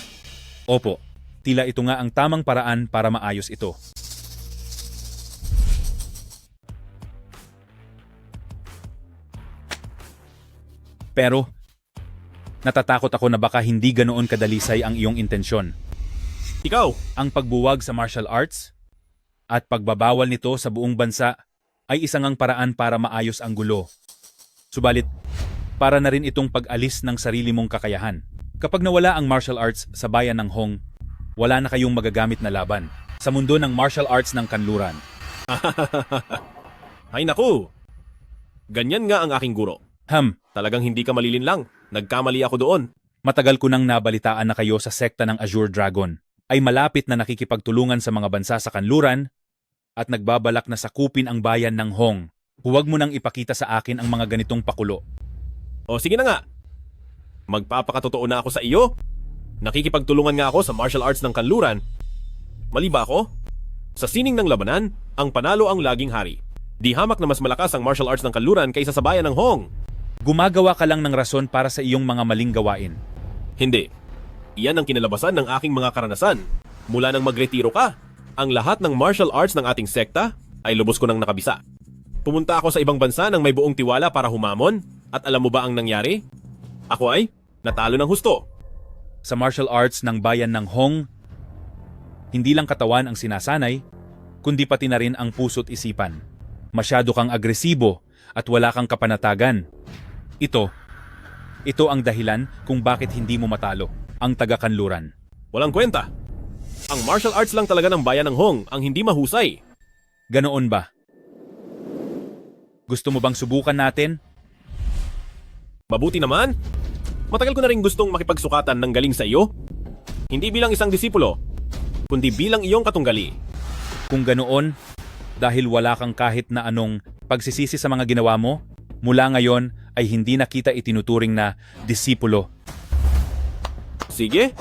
Speaker 5: Opo. Tila ito nga ang tamang paraan para maayos ito. Pero, natatakot ako na baka hindi ganoon kadalisay ang iyong intensyon.
Speaker 14: Ikaw?
Speaker 5: Ang pagbuwag sa martial arts at pagbabawal nito sa buong bansa ay isang paraan para maayos ang gulo. Subalit, para na rin itong pag-alis ng sarili mong kakayahan. Kapag nawala ang martial arts sa bayan ng Hong, wala na kayong magagamit na laban sa mundo ng martial arts ng kanluran.
Speaker 14: Ay naku! Ganyan nga ang aking guro. Talagang hindi ka malilinlang. Nagkamali ako doon.
Speaker 5: Matagal ko nang nabalitaan na kayo sa sekta ng Azure Dragon ay malapit na nakikipagtulungan sa mga bansa sa kanluran at nagbabalak na sakupin ang bayan ng Hong. Huwag mo nang ipakita sa akin ang mga ganitong pakulo.
Speaker 14: O sige na nga. Magpapakatotoo na ako sa iyo. Nakikipagtulungan nga ako sa martial arts ng kanluran. Mali ba ako? Sa sining ng labanan, ang panalo ang laging hari. Di hamak na mas malakas ang martial arts ng kanluran kaysa sa bayan ng Hong.
Speaker 5: Gumagawa ka lang ng rason para sa iyong mga maling gawain.
Speaker 14: Hindi. Iyan ang kinalabasan ng aking mga karanasan. Mula nang magretiro ka, ang lahat ng martial arts ng ating sekta ay lubos ko nang nakabisa. Pumunta ako sa ibang bansa nang may buong tiwala para humamon, at alam mo ba ang nangyari? Ako ay natalo ng husto.
Speaker 5: Sa martial arts ng bayan ng Hong, hindi lang katawan ang sinasanay, kundi pati na rin ang puso't isipan. Masyado kang agresibo at wala kang kapanatagan. Ito ang dahilan kung bakit hindi mo matalo ang taga-kanluran.
Speaker 14: Walang kwenta. Ang martial arts lang talaga ng bayan ng Hong ang hindi mahusay.
Speaker 5: Ganoon ba? Gusto mo bang subukan natin?
Speaker 14: Mabuti naman. Matagal ko na rin gustong makipagsukatan ng galing sa iyo. Hindi bilang isang disipulo, kundi bilang iyong katunggali.
Speaker 5: Kung ganoon, dahil wala kang kahit na anong pagsisisi sa mga ginawa mo, mula ngayon ay hindi na kita itinuturing na disipulo.
Speaker 14: Sige.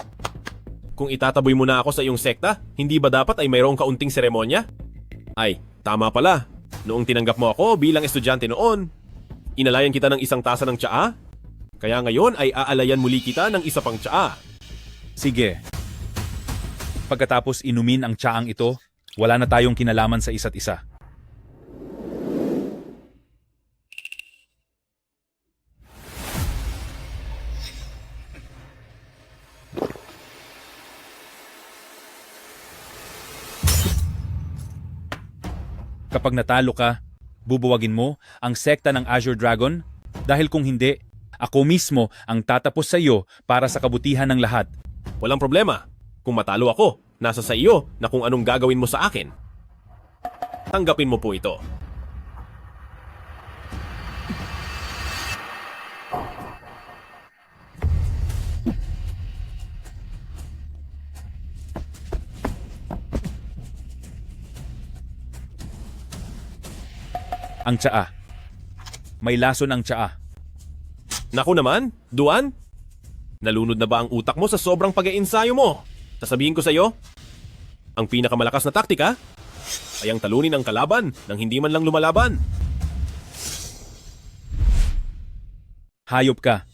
Speaker 14: Kung itataboy mo na ako sa iyong sekta, hindi ba dapat ay mayroong kaunting seremonya? Ay, tama pala. Noong tinanggap mo ako bilang estudyante noon, inalayan kita ng isang tasa ng tsaa. Kaya ngayon ay aalayan muli kita ng isa pang tsaa.
Speaker 5: Sige. Pagkatapos inumin ang tsaang ito, wala na tayong kinalaman sa isa't isa. Kapag natalo ka, bubuwagin mo ang sekta ng Azure Dragon dahil kung hindi, ako mismo ang tatapos sa iyo para sa kabutihan ng lahat.
Speaker 14: Walang problema. Kung matalo ako, nasa sa iyo na kung anong gagawin mo sa akin. Tanggapin mo po ito.
Speaker 5: Ang tsaa. May lason ang tsaa.
Speaker 14: Naku naman, Duan. Nalunod na ba ang utak mo sa sobrang pag-iensayo mo? Sasabihin ko sa iyo, ang pinakamalakas na taktika ay ang talunin ang kalaban nang hindi man lang lumalaban.
Speaker 5: Hayop ka.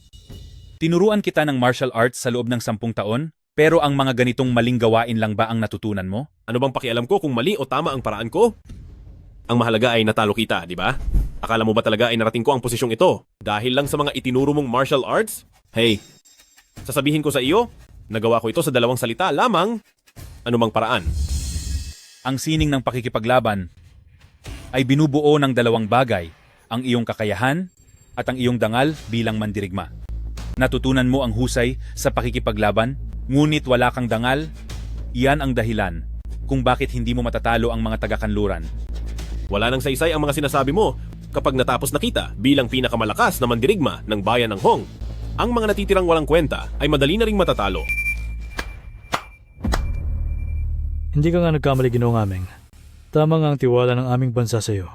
Speaker 5: Tinuruan kita ng martial arts sa loob ng 10 taon, pero ang mga ganitong maling gawain lang ba ang natutunan mo?
Speaker 14: Ano bang pakialam ko kung mali o tama ang paraan ko? Ang mahalaga ay natalo kita, di ba? Akala mo ba talaga ay narating ko ang posisyong ito dahil lang sa mga itinuro mong martial arts? Hey, sasabihin ko sa iyo, nagawa ko ito sa 2 salita lamang, anumang paraan.
Speaker 5: Ang sining ng pakikipaglaban ay binubuo ng 2 bagay, ang iyong kakayahan at ang iyong dangal bilang mandirigma. Natutunan mo ang husay sa pakikipaglaban, ngunit wala kang dangal, iyan ang dahilan kung bakit hindi mo matatalo ang mga taga-kanluran.
Speaker 14: Wala nang saysay ang mga sinasabi mo kapag natapos na kita bilang pinakamalakas na mandirigma ng bayan ng Hong. Ang mga natitirang walang kwenta ay madali na ring matatalo.
Speaker 16: Hindi ka nga nagkamali, Ginoong Aming. Tama nga ang tiwala ng aming bansa sa iyo.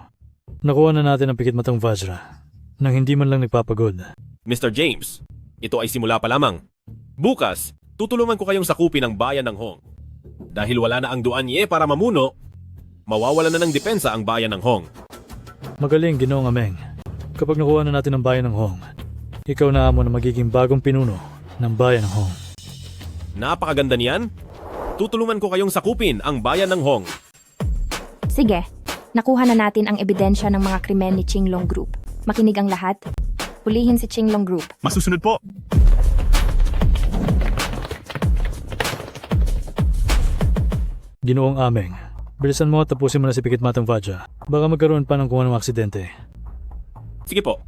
Speaker 16: Nakuha na natin ang pikit matang Vajra nang hindi man lang nagpapagod.
Speaker 14: Mr. James, ito ay simula pa lamang. Bukas, tutulungan ko kayong sakupin ang bayan ng Hong. Dahil wala na ang Duan Ye para mamuno, mawawala na ng depensa ang bayan ng Hong.
Speaker 16: Magaling, Ginoong Ameng. Kapag nakuha na natin ang bayan ng Hong, ikaw na amo na magiging bagong pinuno ng bayan ng Hong.
Speaker 14: Napakaganda niyan. Tutulungan ko kayong sakupin ang bayan ng Hong.
Speaker 6: Sige, nakuha na natin ang ebidensya ng mga krimen ni Qinglong Group. Makinig ang lahat. Hulihin si Qinglong Group.
Speaker 3: Masusunod po.
Speaker 16: Ginoong Ameng, bilisan mo at tapusin mo na si Pikit Matang Vajra. Baka magkaroon pa ng kung anong aksidente.
Speaker 14: Sige po.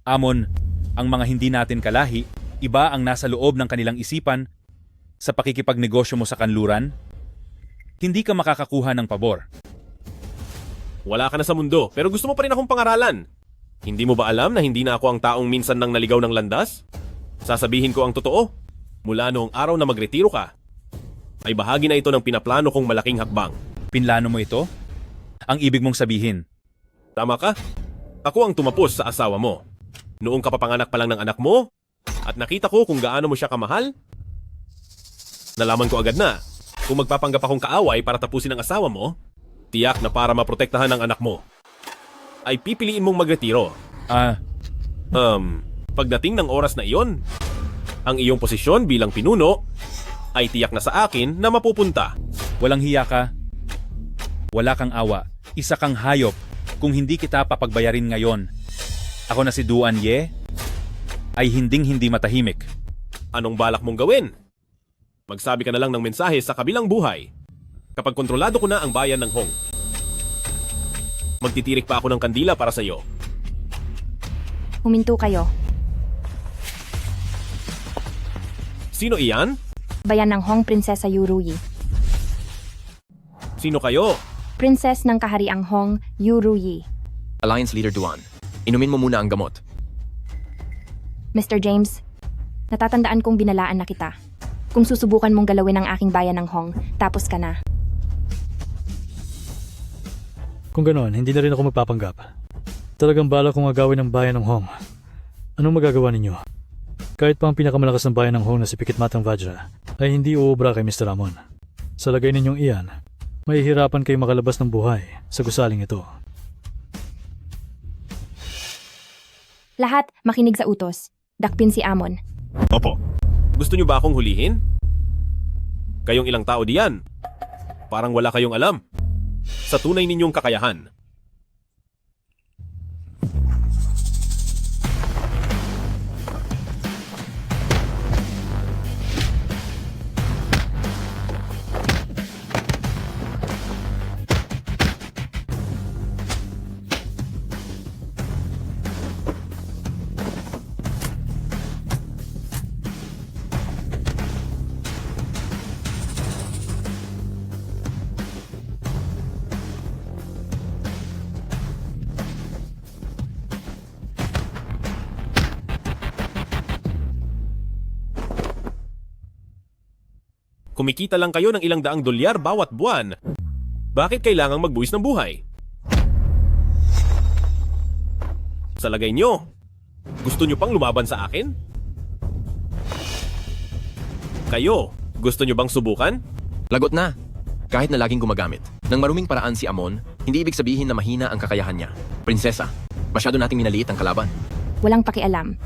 Speaker 5: Amon, ang mga hindi natin kalahi, iba ang nasa loob ng kanilang isipan sa pakikipagnegosyo mo sa kanluran. Hindi ka makakakuha ng pabor.
Speaker 14: Wala ka na sa mundo, pero gusto mo pa rin akong pangaralan. Hindi mo ba alam na hindi na ako ang taong minsan nang naligaw ng landas? Sasabihin ko ang totoo. Mula noong araw na magretiro ka, ay bahagi na ito ng pinaplano kong malaking hakbang.
Speaker 5: Pinlano mo ito? Ang ibig mong sabihin?
Speaker 14: Tama ka. Ako ang tumapos sa asawa mo. Noong kapapanganak pa lang ng anak mo, at nakita ko kung gaano mo siya kamahal, nalaman ko agad na, kung magpapanggap akong kaaway para tapusin ang asawa mo, tiyak na para maprotektahan ang anak mo, ay pipiliin mong magretiro.
Speaker 5: Pagdating
Speaker 14: ng oras na iyon, Ang iyong posisyon bilang pinuno ay tiyak na sa akin na mapupunta.
Speaker 5: Walang hiya ka. Wala kang awa. Isa kang hayop kung hindi kita papagbayarin ngayon. Ako na si Duan Ye ay hinding-hindi matahimik.
Speaker 14: Anong balak mong gawin? Magsabi ka na lang ng mensahe sa kabilang buhay. Kapag kontrolado ko na ang bayan ng Hong, magtitirik pa ako ng kandila para sa iyo.
Speaker 6: Huminto kayo.
Speaker 14: Sino iyan?
Speaker 6: Bayan ng Hong Prinsesa Yuruyi.
Speaker 14: Sino kayo?
Speaker 6: Princess ng Kahariang Hong, Yuruyi.
Speaker 7: Alliance Leader Duan, inumin mo muna ang gamot.
Speaker 6: Mr. James, natatandaan kong binalaan na kita. Kung susubukan mong galawin ang aking bayan ng Hong, tapos ka na.
Speaker 16: Kung ganoon, hindi na rin ako magpapanggap. Talagang bala kong agawin ang bayan ng Hong. Anong magagawa ninyo? Kahit pa ang pinakamalakas ng bayan ng Hong na si Pikitmatang Vajra ay hindi uubra kay Mr. Ramon. Sa lagay ninyong iyan, mahihirapan kayo makalabas ng buhay sa gusaling ito.
Speaker 6: Lahat, makinig sa utos. Dakpin si Amon.
Speaker 3: Opo.
Speaker 14: Gusto niyo ba akong hulihin? Kayong ilang tao diyan? Parang wala kayong alam sa tunay ninyong kakayahan. Kumikita lang kayo ng ilang daang dolyar bawat buwan. Bakit kailangang magbuwis ng buhay? Sa lagay nyo, gusto nyo pang lumaban sa akin? Kayo, gusto nyo bang subukan?
Speaker 7: Lagot na. Kahit na laging gumagamit ng maruming paraan si Amon, hindi ibig sabihin na mahina ang kakayahan niya. Prinsesa, masyado nating minaliit ang kalaban.
Speaker 6: Walang pakialam.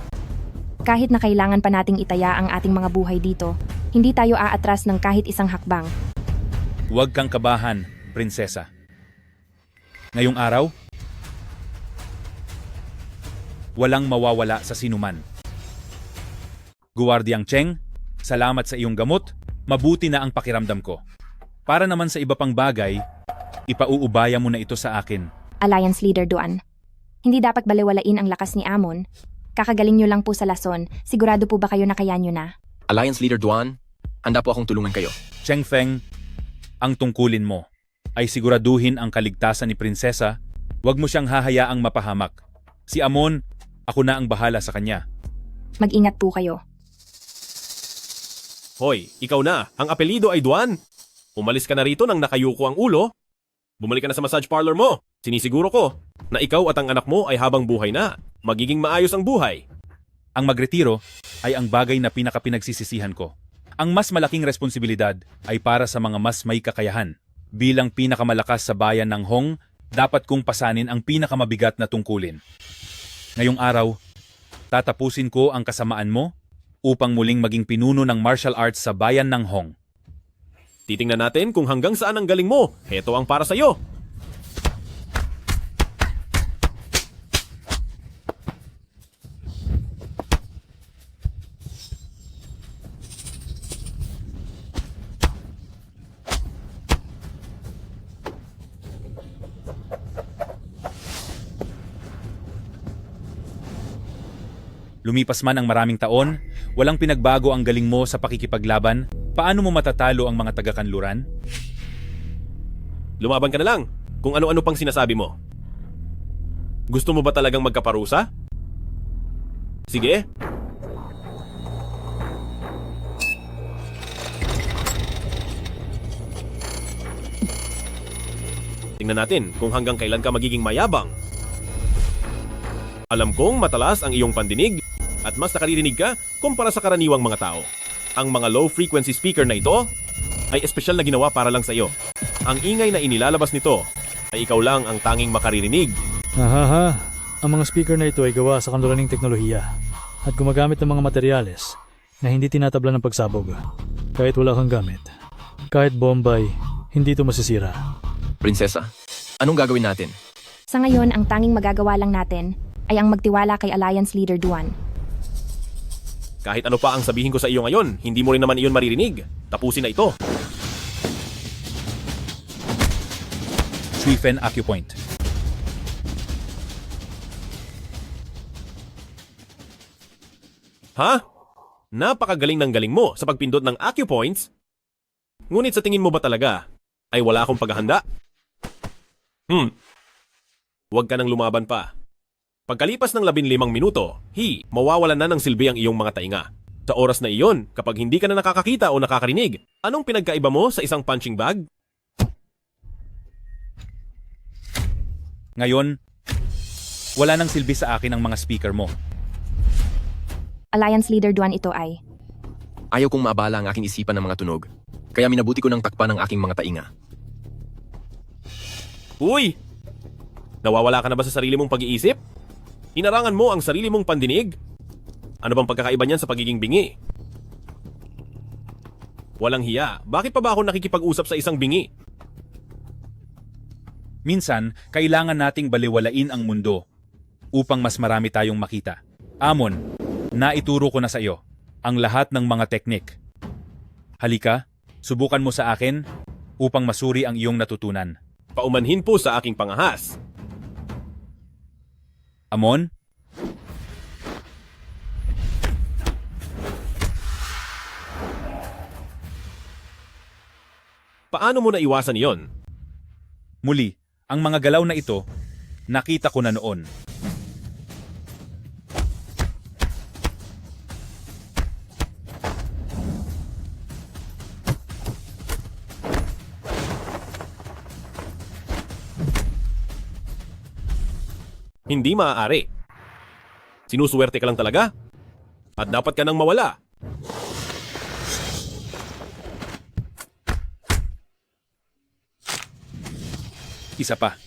Speaker 6: Kahit na kailangan pa nating itaya ang ating mga buhay dito, hindi tayo aatras ng kahit isang hakbang.
Speaker 5: Huwag kang kabahan, prinsesa. Ngayong araw, walang mawawala sa sinuman. Guwardiang Cheng, salamat sa iyong gamot, mabuti na ang pakiramdam ko. Para naman sa iba pang bagay, ipauubaya mo na ito sa akin.
Speaker 6: Alliance Leader Duan. Hindi dapat balewalain ang lakas ni Amon. Kakagaling nyo lang po sa lason. Sigurado po ba kayo na kaya nyo na?
Speaker 7: Alliance Leader Duan, handa po akong tulungan kayo.
Speaker 5: Cheng Feng, ang tungkulin mo ay siguraduhin ang kaligtasan ni Prinsesa. Huwag mo siyang hahayaang mapahamak. Si Amon, ako na ang bahala sa kanya.
Speaker 6: Mag-ingat po kayo.
Speaker 14: Hoy, ikaw na. Ang apelido ay Duan. Umalis ka na rito nang nakayuko ang ulo. Bumalik ka na sa massage parlor mo. Sinisiguro ko na ikaw at ang anak mo ay habang buhay na. Magiging maayos ang buhay.
Speaker 5: Ang magretiro ay ang bagay na pinakapinagsisisihan ko. Ang mas malaking responsibilidad ay para sa mga mas may kakayahan. Bilang pinakamalakas sa bayan ng Hong, dapat kong pasanin ang pinakamabigat na tungkulin. Ngayong araw, tatapusin ko ang kasamaan mo upang muling maging pinuno ng martial arts sa bayan ng Hong.
Speaker 14: Titingnan natin kung hanggang saan ang galing mo. Heto ang para sa'yo.
Speaker 5: Lumipas man ang maraming taon, walang pinagbago ang galing mo sa pakikipaglaban. Paano mo matatalo ang mga taga-kanluran?
Speaker 14: Lumaban ka na lang kung ano-ano pang sinasabi mo. Gusto mo ba talagang magkaparusa? Sige. Tingnan natin kung hanggang kailan ka magiging mayabang. Alam kong matalas ang iyong pandinig at mas nakaririnig ka kumpara sa karaniwang mga tao. Ang mga low-frequency speaker na ito ay espesyal na ginawa para lang sa iyo. Ang ingay na inilalabas nito ay ikaw lang ang tanging makaririnig.
Speaker 16: Ahaha, ang mga speaker na ito ay gawa sa kanluraning teknolohiya at gumagamit ng mga materyales na hindi tinatabla ng pagsabog. Kahit wala kang gamit. Kahit bombay, hindi ito masisira.
Speaker 7: Prinsesa, anong gagawin natin?
Speaker 6: Sa ngayon, ang tanging magagawa lang natin ay ang magtiwala kay Alliance Leader Duan.
Speaker 14: Kahit ano pa ang sabihin ko sa iyo ngayon, hindi mo rin naman iyon maririnig. Tapusin na ito.
Speaker 5: Swifen Acupoint.
Speaker 14: Ha? Napakagaling ng galing mo sa pagpindot ng acupoints. Ngunit sa tingin mo ba talaga ay wala akong paghahanda? Huwag ka nang lumaban pa. Pagkalipas ng 15 minuto, mawawalan na ng silbi ang iyong mga tainga. Sa oras na iyon, kapag hindi ka na nakakakita o nakakarinig, anong pinagkaiba mo sa isang punching bag?
Speaker 5: Ngayon, wala nang silbi sa akin ang mga speaker mo.
Speaker 6: Alliance Leader Duan ito ay.
Speaker 7: Ayaw kong maabala ang aking isipan ng mga tunog. Kaya minabuti ko ng takpan ang aking mga tainga.
Speaker 14: Uy! Nawawala ka na ba sa sarili mong pag-iisip? Inarangan mo ang sarili mong pandinig? Ano bang pagkakaiba niyan sa pagiging bingi? Walang hiya. Bakit pa ba ako nakikipag-usap sa isang bingi?
Speaker 5: Minsan, kailangan nating baliwalain ang mundo upang mas marami tayong makita. Amon, naituro ko na sa iyo ang lahat ng mga teknik. Halika, subukan mo sa akin upang masuri ang iyong natutunan.
Speaker 14: Paumanhin po sa aking pangahas.
Speaker 5: Amon?
Speaker 14: Paano mo naiwasan iyon?
Speaker 5: Muli, ang mga galaw na ito, nakita ko na noon.
Speaker 14: Hindi maaari. Sinusuwerte ka lang talaga. At dapat ka nang mawala.
Speaker 5: Isa pa.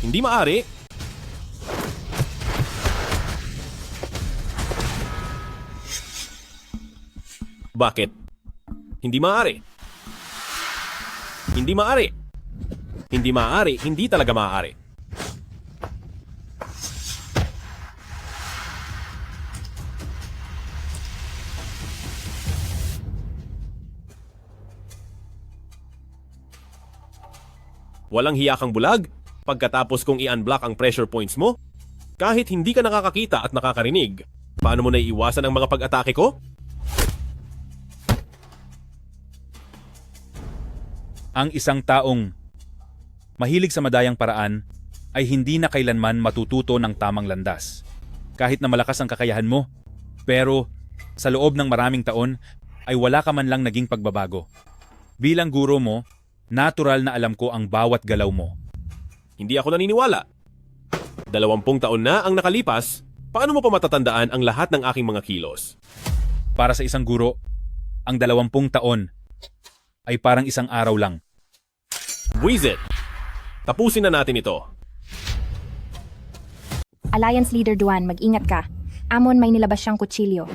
Speaker 14: Hindi maaari. Bakit? Hindi maaari. Hindi maaari. Hindi maaari. Hindi talaga maaari. Walang hiya kang bulag pagkatapos kong i-unblock ang pressure points mo? Kahit hindi ka nakakakita at nakakarinig, paano mo naiiwasan ang mga pag-atake ko?
Speaker 5: Ang isang taong mahilig sa madayang paraan ay hindi na kailanman matututo ng tamang landas. Kahit na malakas ang kakayahan mo, pero sa loob ng maraming taon ay wala ka man lang naging pagbabago. Bilang guro mo, natural na alam ko ang bawat galaw mo.
Speaker 14: Hindi ako naniniwala. 20 taon na ang nakalipas, paano mo pa matatandaan ang lahat ng aking mga kilos?
Speaker 5: Para sa isang guro, ang 20 taon ay parang isang araw lang.
Speaker 14: Buisit! Tapusin na natin ito.
Speaker 6: Alliance Leader Duan, mag-ingat ka. Amon, may nilabas siyang kutsilyo.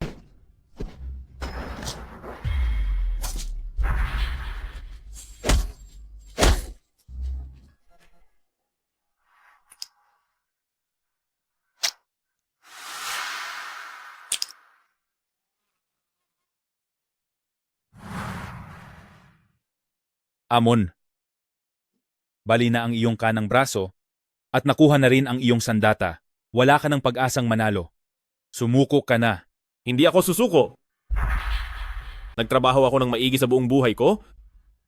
Speaker 5: Amon, bali na ang iyong kanang braso at nakuha na rin ang iyong sandata. Wala ka ng pag-asang manalo. Sumuko ka na.
Speaker 14: Hindi ako susuko. Nagtrabaho ako ng maigi sa buong buhay ko.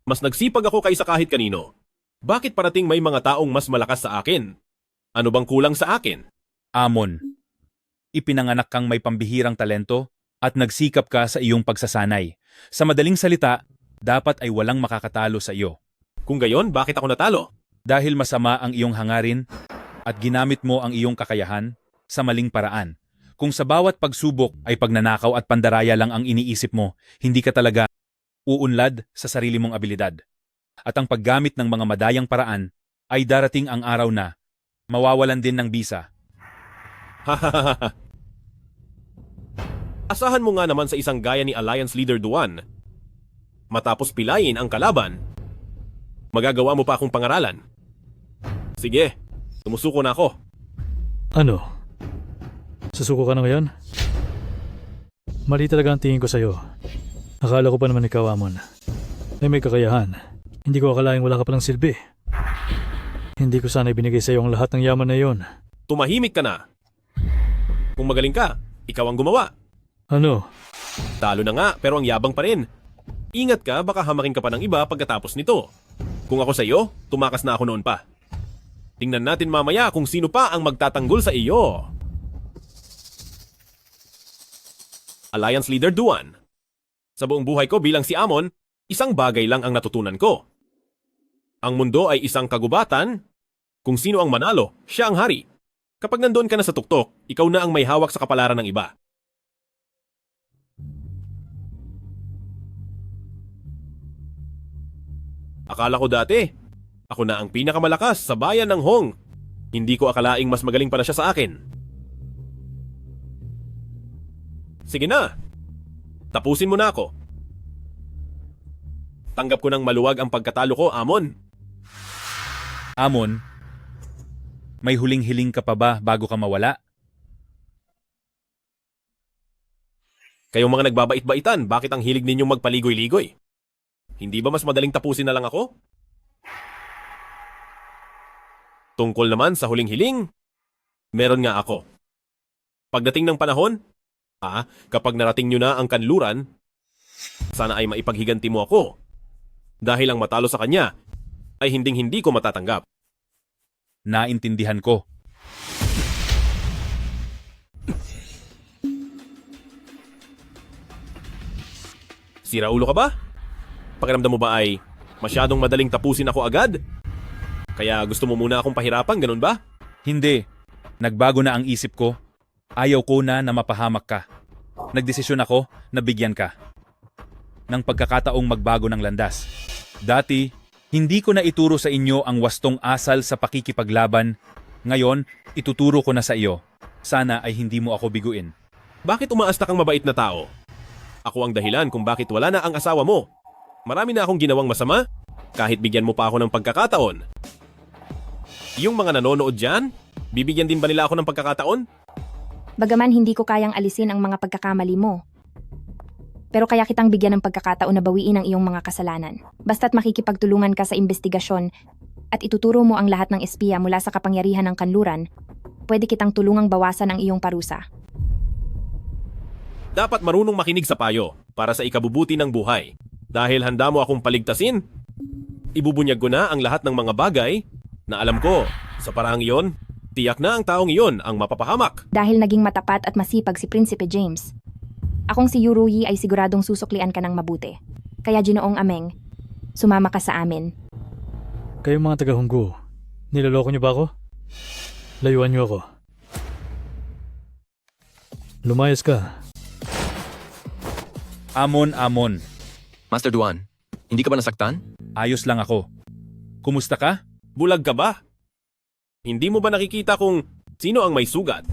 Speaker 14: Mas nagsipag ako kaysa kahit kanino. Bakit parating may mga taong mas malakas sa akin? Ano bang kulang sa akin?
Speaker 5: Amon, ipinanganak kang may pambihirang talento at nagsikap ka sa iyong pagsasanay. Sa madaling salita, dapat ay walang makakatalo sa iyo.
Speaker 14: Kung gayon, bakit ako natalo?
Speaker 5: Dahil masama ang iyong hangarin at ginamit mo ang iyong kakayahan sa maling paraan. Kung sa bawat pagsubok ay pagnanakaw at pandaraya lang ang iniisip mo, hindi ka talaga uunlad sa sarili mong abilidad. At ang paggamit ng mga madayang paraan ay darating ang araw na mawawalan din ng bisa.
Speaker 14: Asahan mo nga naman sa isang gaya ni Alliance Leader Duan. Matapos pilayin ang kalaban, magagawa mo pa akong pangaralan. Sige, sumusuko na ako.
Speaker 16: Ano? Susuko ka na ngayon? Mali talaga ang tingin ko sa'yo. Akala ko pa naman ikaw, Amon, ay may kakayahan. Hindi ko akalaing wala ka palang silbi. Hindi ko sana ibinigay sa'yo ang lahat ng yaman na iyon.
Speaker 14: Tumahimik ka na. Kung magaling ka, ikaw ang gumawa.
Speaker 16: Ano?
Speaker 14: Talo na nga, pero ang yabang pa rin. Ingat ka, baka hamakin ka pa ng iba pagkatapos nito. Kung ako sa iyo, tumakas na ako noon pa. Tingnan natin mamaya kung sino pa ang magtatanggol sa iyo. Alliance Leader Duan. Sa buong buhay ko bilang si Amon, isang bagay lang ang natutunan ko. Ang mundo ay isang kagubatan. Kung sino ang manalo, siya ang hari. Kapag nandoon ka na sa tuktok, ikaw na ang may hawak sa kapalaran ng iba. Akala ko dati, ako na ang pinakamalakas sa bayan ng Hong. Hindi ko akalaing mas magaling pala siya sa akin. Sige na, tapusin mo na ako. Tanggap ko ng maluwag ang pagkatalo ko, Amon.
Speaker 5: Amon, may huling-hiling ka pa ba bago ka mawala?
Speaker 14: Kayong mga nagbabait-baitan, bakit ang hilig ninyong magpaligoy-ligoy? Hindi ba mas madaling tapusin na lang ako? Tungkol naman sa huling hiling, meron nga ako. Pagdating ng panahon, kapag narating nyo na ang kanluran, sana ay maipaghiganti mo ako. Dahil ang matalo sa kanya ay hinding-hindi ko matatanggap.
Speaker 5: Naintindihan ko.
Speaker 14: Sira ulo ka ba? Pakiramdam mo ba ay masyadong madaling tapusin ako agad? Kaya gusto mo muna akong pahirapan, ganun ba?
Speaker 5: Hindi. Nagbago na ang isip ko. Ayaw ko na mapahamak ka. Nagdesisyon ako na bigyan ka ng pagkakataong magbago ng landas. Dati, hindi ko na ituro sa inyo ang wastong asal sa pakikipaglaban. Ngayon, ituturo ko na sa iyo. Sana ay hindi mo ako biguin.
Speaker 14: Bakit umaasta kang mabait na tao? Ako ang dahilan kung bakit wala na ang asawa mo. Marami na akong ginawang masama, kahit bigyan mo pa ako ng pagkakataon. Yung mga nanonood dyan, bibigyan din ba nila ako ng pagkakataon?
Speaker 6: Bagaman hindi ko kayang alisin ang mga pagkakamali mo. Pero kaya kitang bigyan ng pagkakataon na bawiin ang iyong mga kasalanan. Basta't makikipagtulungan ka sa investigasyon at ituturo mo ang lahat ng espiya mula sa kapangyarihan ng kanluran, pwede kitang tulungang bawasan ang iyong parusa.
Speaker 14: Dapat marunong makinig sa payo para sa ikabubuti ng buhay. Dahil handa mo akong paligtasin, ibubunyag ko na ang lahat ng mga bagay na alam ko. Sa paraang iyon, tiyak na ang taong iyon ang mapapahamak.
Speaker 6: Dahil naging matapat at masipag si Prinsipe James, akong si Yuruyi ay siguradong susuklian ka ng mabuti. Kaya Ginoong Ameng, sumama ka sa amin.
Speaker 16: Kayong mga taga-Hunggo, niloloko niyo ba ako? Layuan niyo ako. Lumayas ka.
Speaker 5: Amon.
Speaker 7: Master Duan, hindi ka ba nasaktan?
Speaker 5: Ayos lang ako. Kumusta ka?
Speaker 14: Bulag ka ba? Hindi mo ba nakikita kung sino ang may sugat?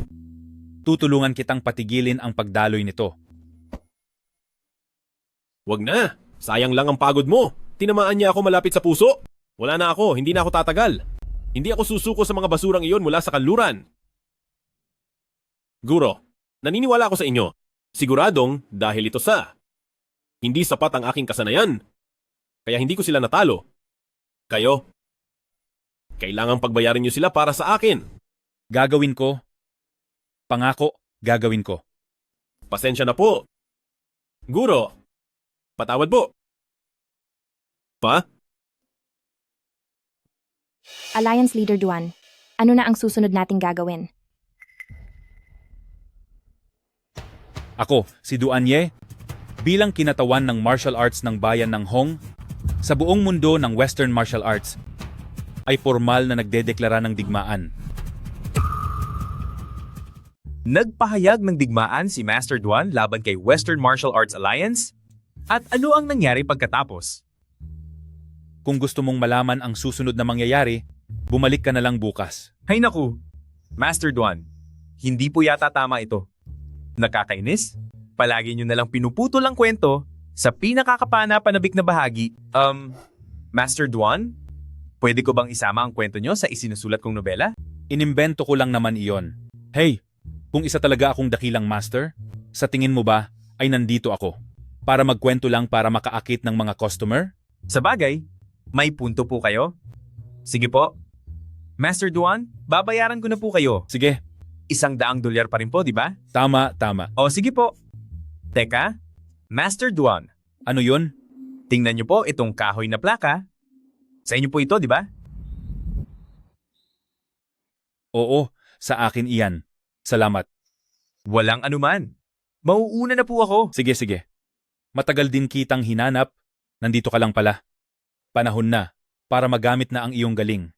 Speaker 5: Tutulungan kitang patigilin ang pagdaloy nito.
Speaker 14: Wag na. Sayang lang ang pagod mo. Tinamaan niya ako malapit sa puso. Wala na ako. Hindi na ako tatagal. Hindi ako susuko sa mga basurang iyon mula sa kanluran. Guro, naniniwala ako sa inyo. Siguradong dahil ito sa hindi sapat ang aking kasanayan. Kaya hindi ko sila natalo. Kayo, kailangang pagbayarin niyo sila para sa akin.
Speaker 5: Gagawin ko. Pangako, gagawin ko.
Speaker 14: Pasensya na po. Guro, patawad po.
Speaker 6: Alliance Leader Duan, ano na ang susunod nating gagawin?
Speaker 5: Ako, si Duan Ye, bilang kinatawan ng martial arts ng bayan ng Hong, sa buong mundo ng Western martial arts, ay formal na nagdedeklara ng digmaan.
Speaker 15: Nagpahayag ng digmaan si Master Duan laban kay Western Martial Arts Alliance? At ano ang nangyari pagkatapos?
Speaker 5: Kung gusto mong malaman ang susunod na mangyayari, Bumalik ka na lang bukas.
Speaker 15: Hay naku, Master Duan, hindi po yata tama ito. Nakakainis? Palagi nyo nalang pinuputol ang kwento sa pinakakapana-panabik na bahagi. Master Duan, pwede ko bang isama ang kwento nyo sa isinusulat kong nobela?
Speaker 5: Inimbento ko lang naman iyon. Hey, kung isa talaga akong dakilang master, sa tingin mo ba ay nandito ako? Para magkwento lang para makaakit ng mga customer?
Speaker 15: Sa bagay, may punto po kayo. Sige po. Master Duan, babayaran ko na po kayo.
Speaker 5: Sige.
Speaker 15: $100 pa rin po, di ba?
Speaker 5: Tama, tama.
Speaker 15: O sige po. Teka, Master Duan.
Speaker 5: Ano yun?
Speaker 15: Tingnan niyo po itong kahoy na plaka. Sa inyo po ito, di ba?
Speaker 5: Oo, sa akin iyan. Salamat.
Speaker 15: Walang anuman. Mauuna na po ako.
Speaker 5: Sige, sige. Matagal din kitang hinanap. Nandito ka lang pala. Panahon na para magamit na ang iyong galing.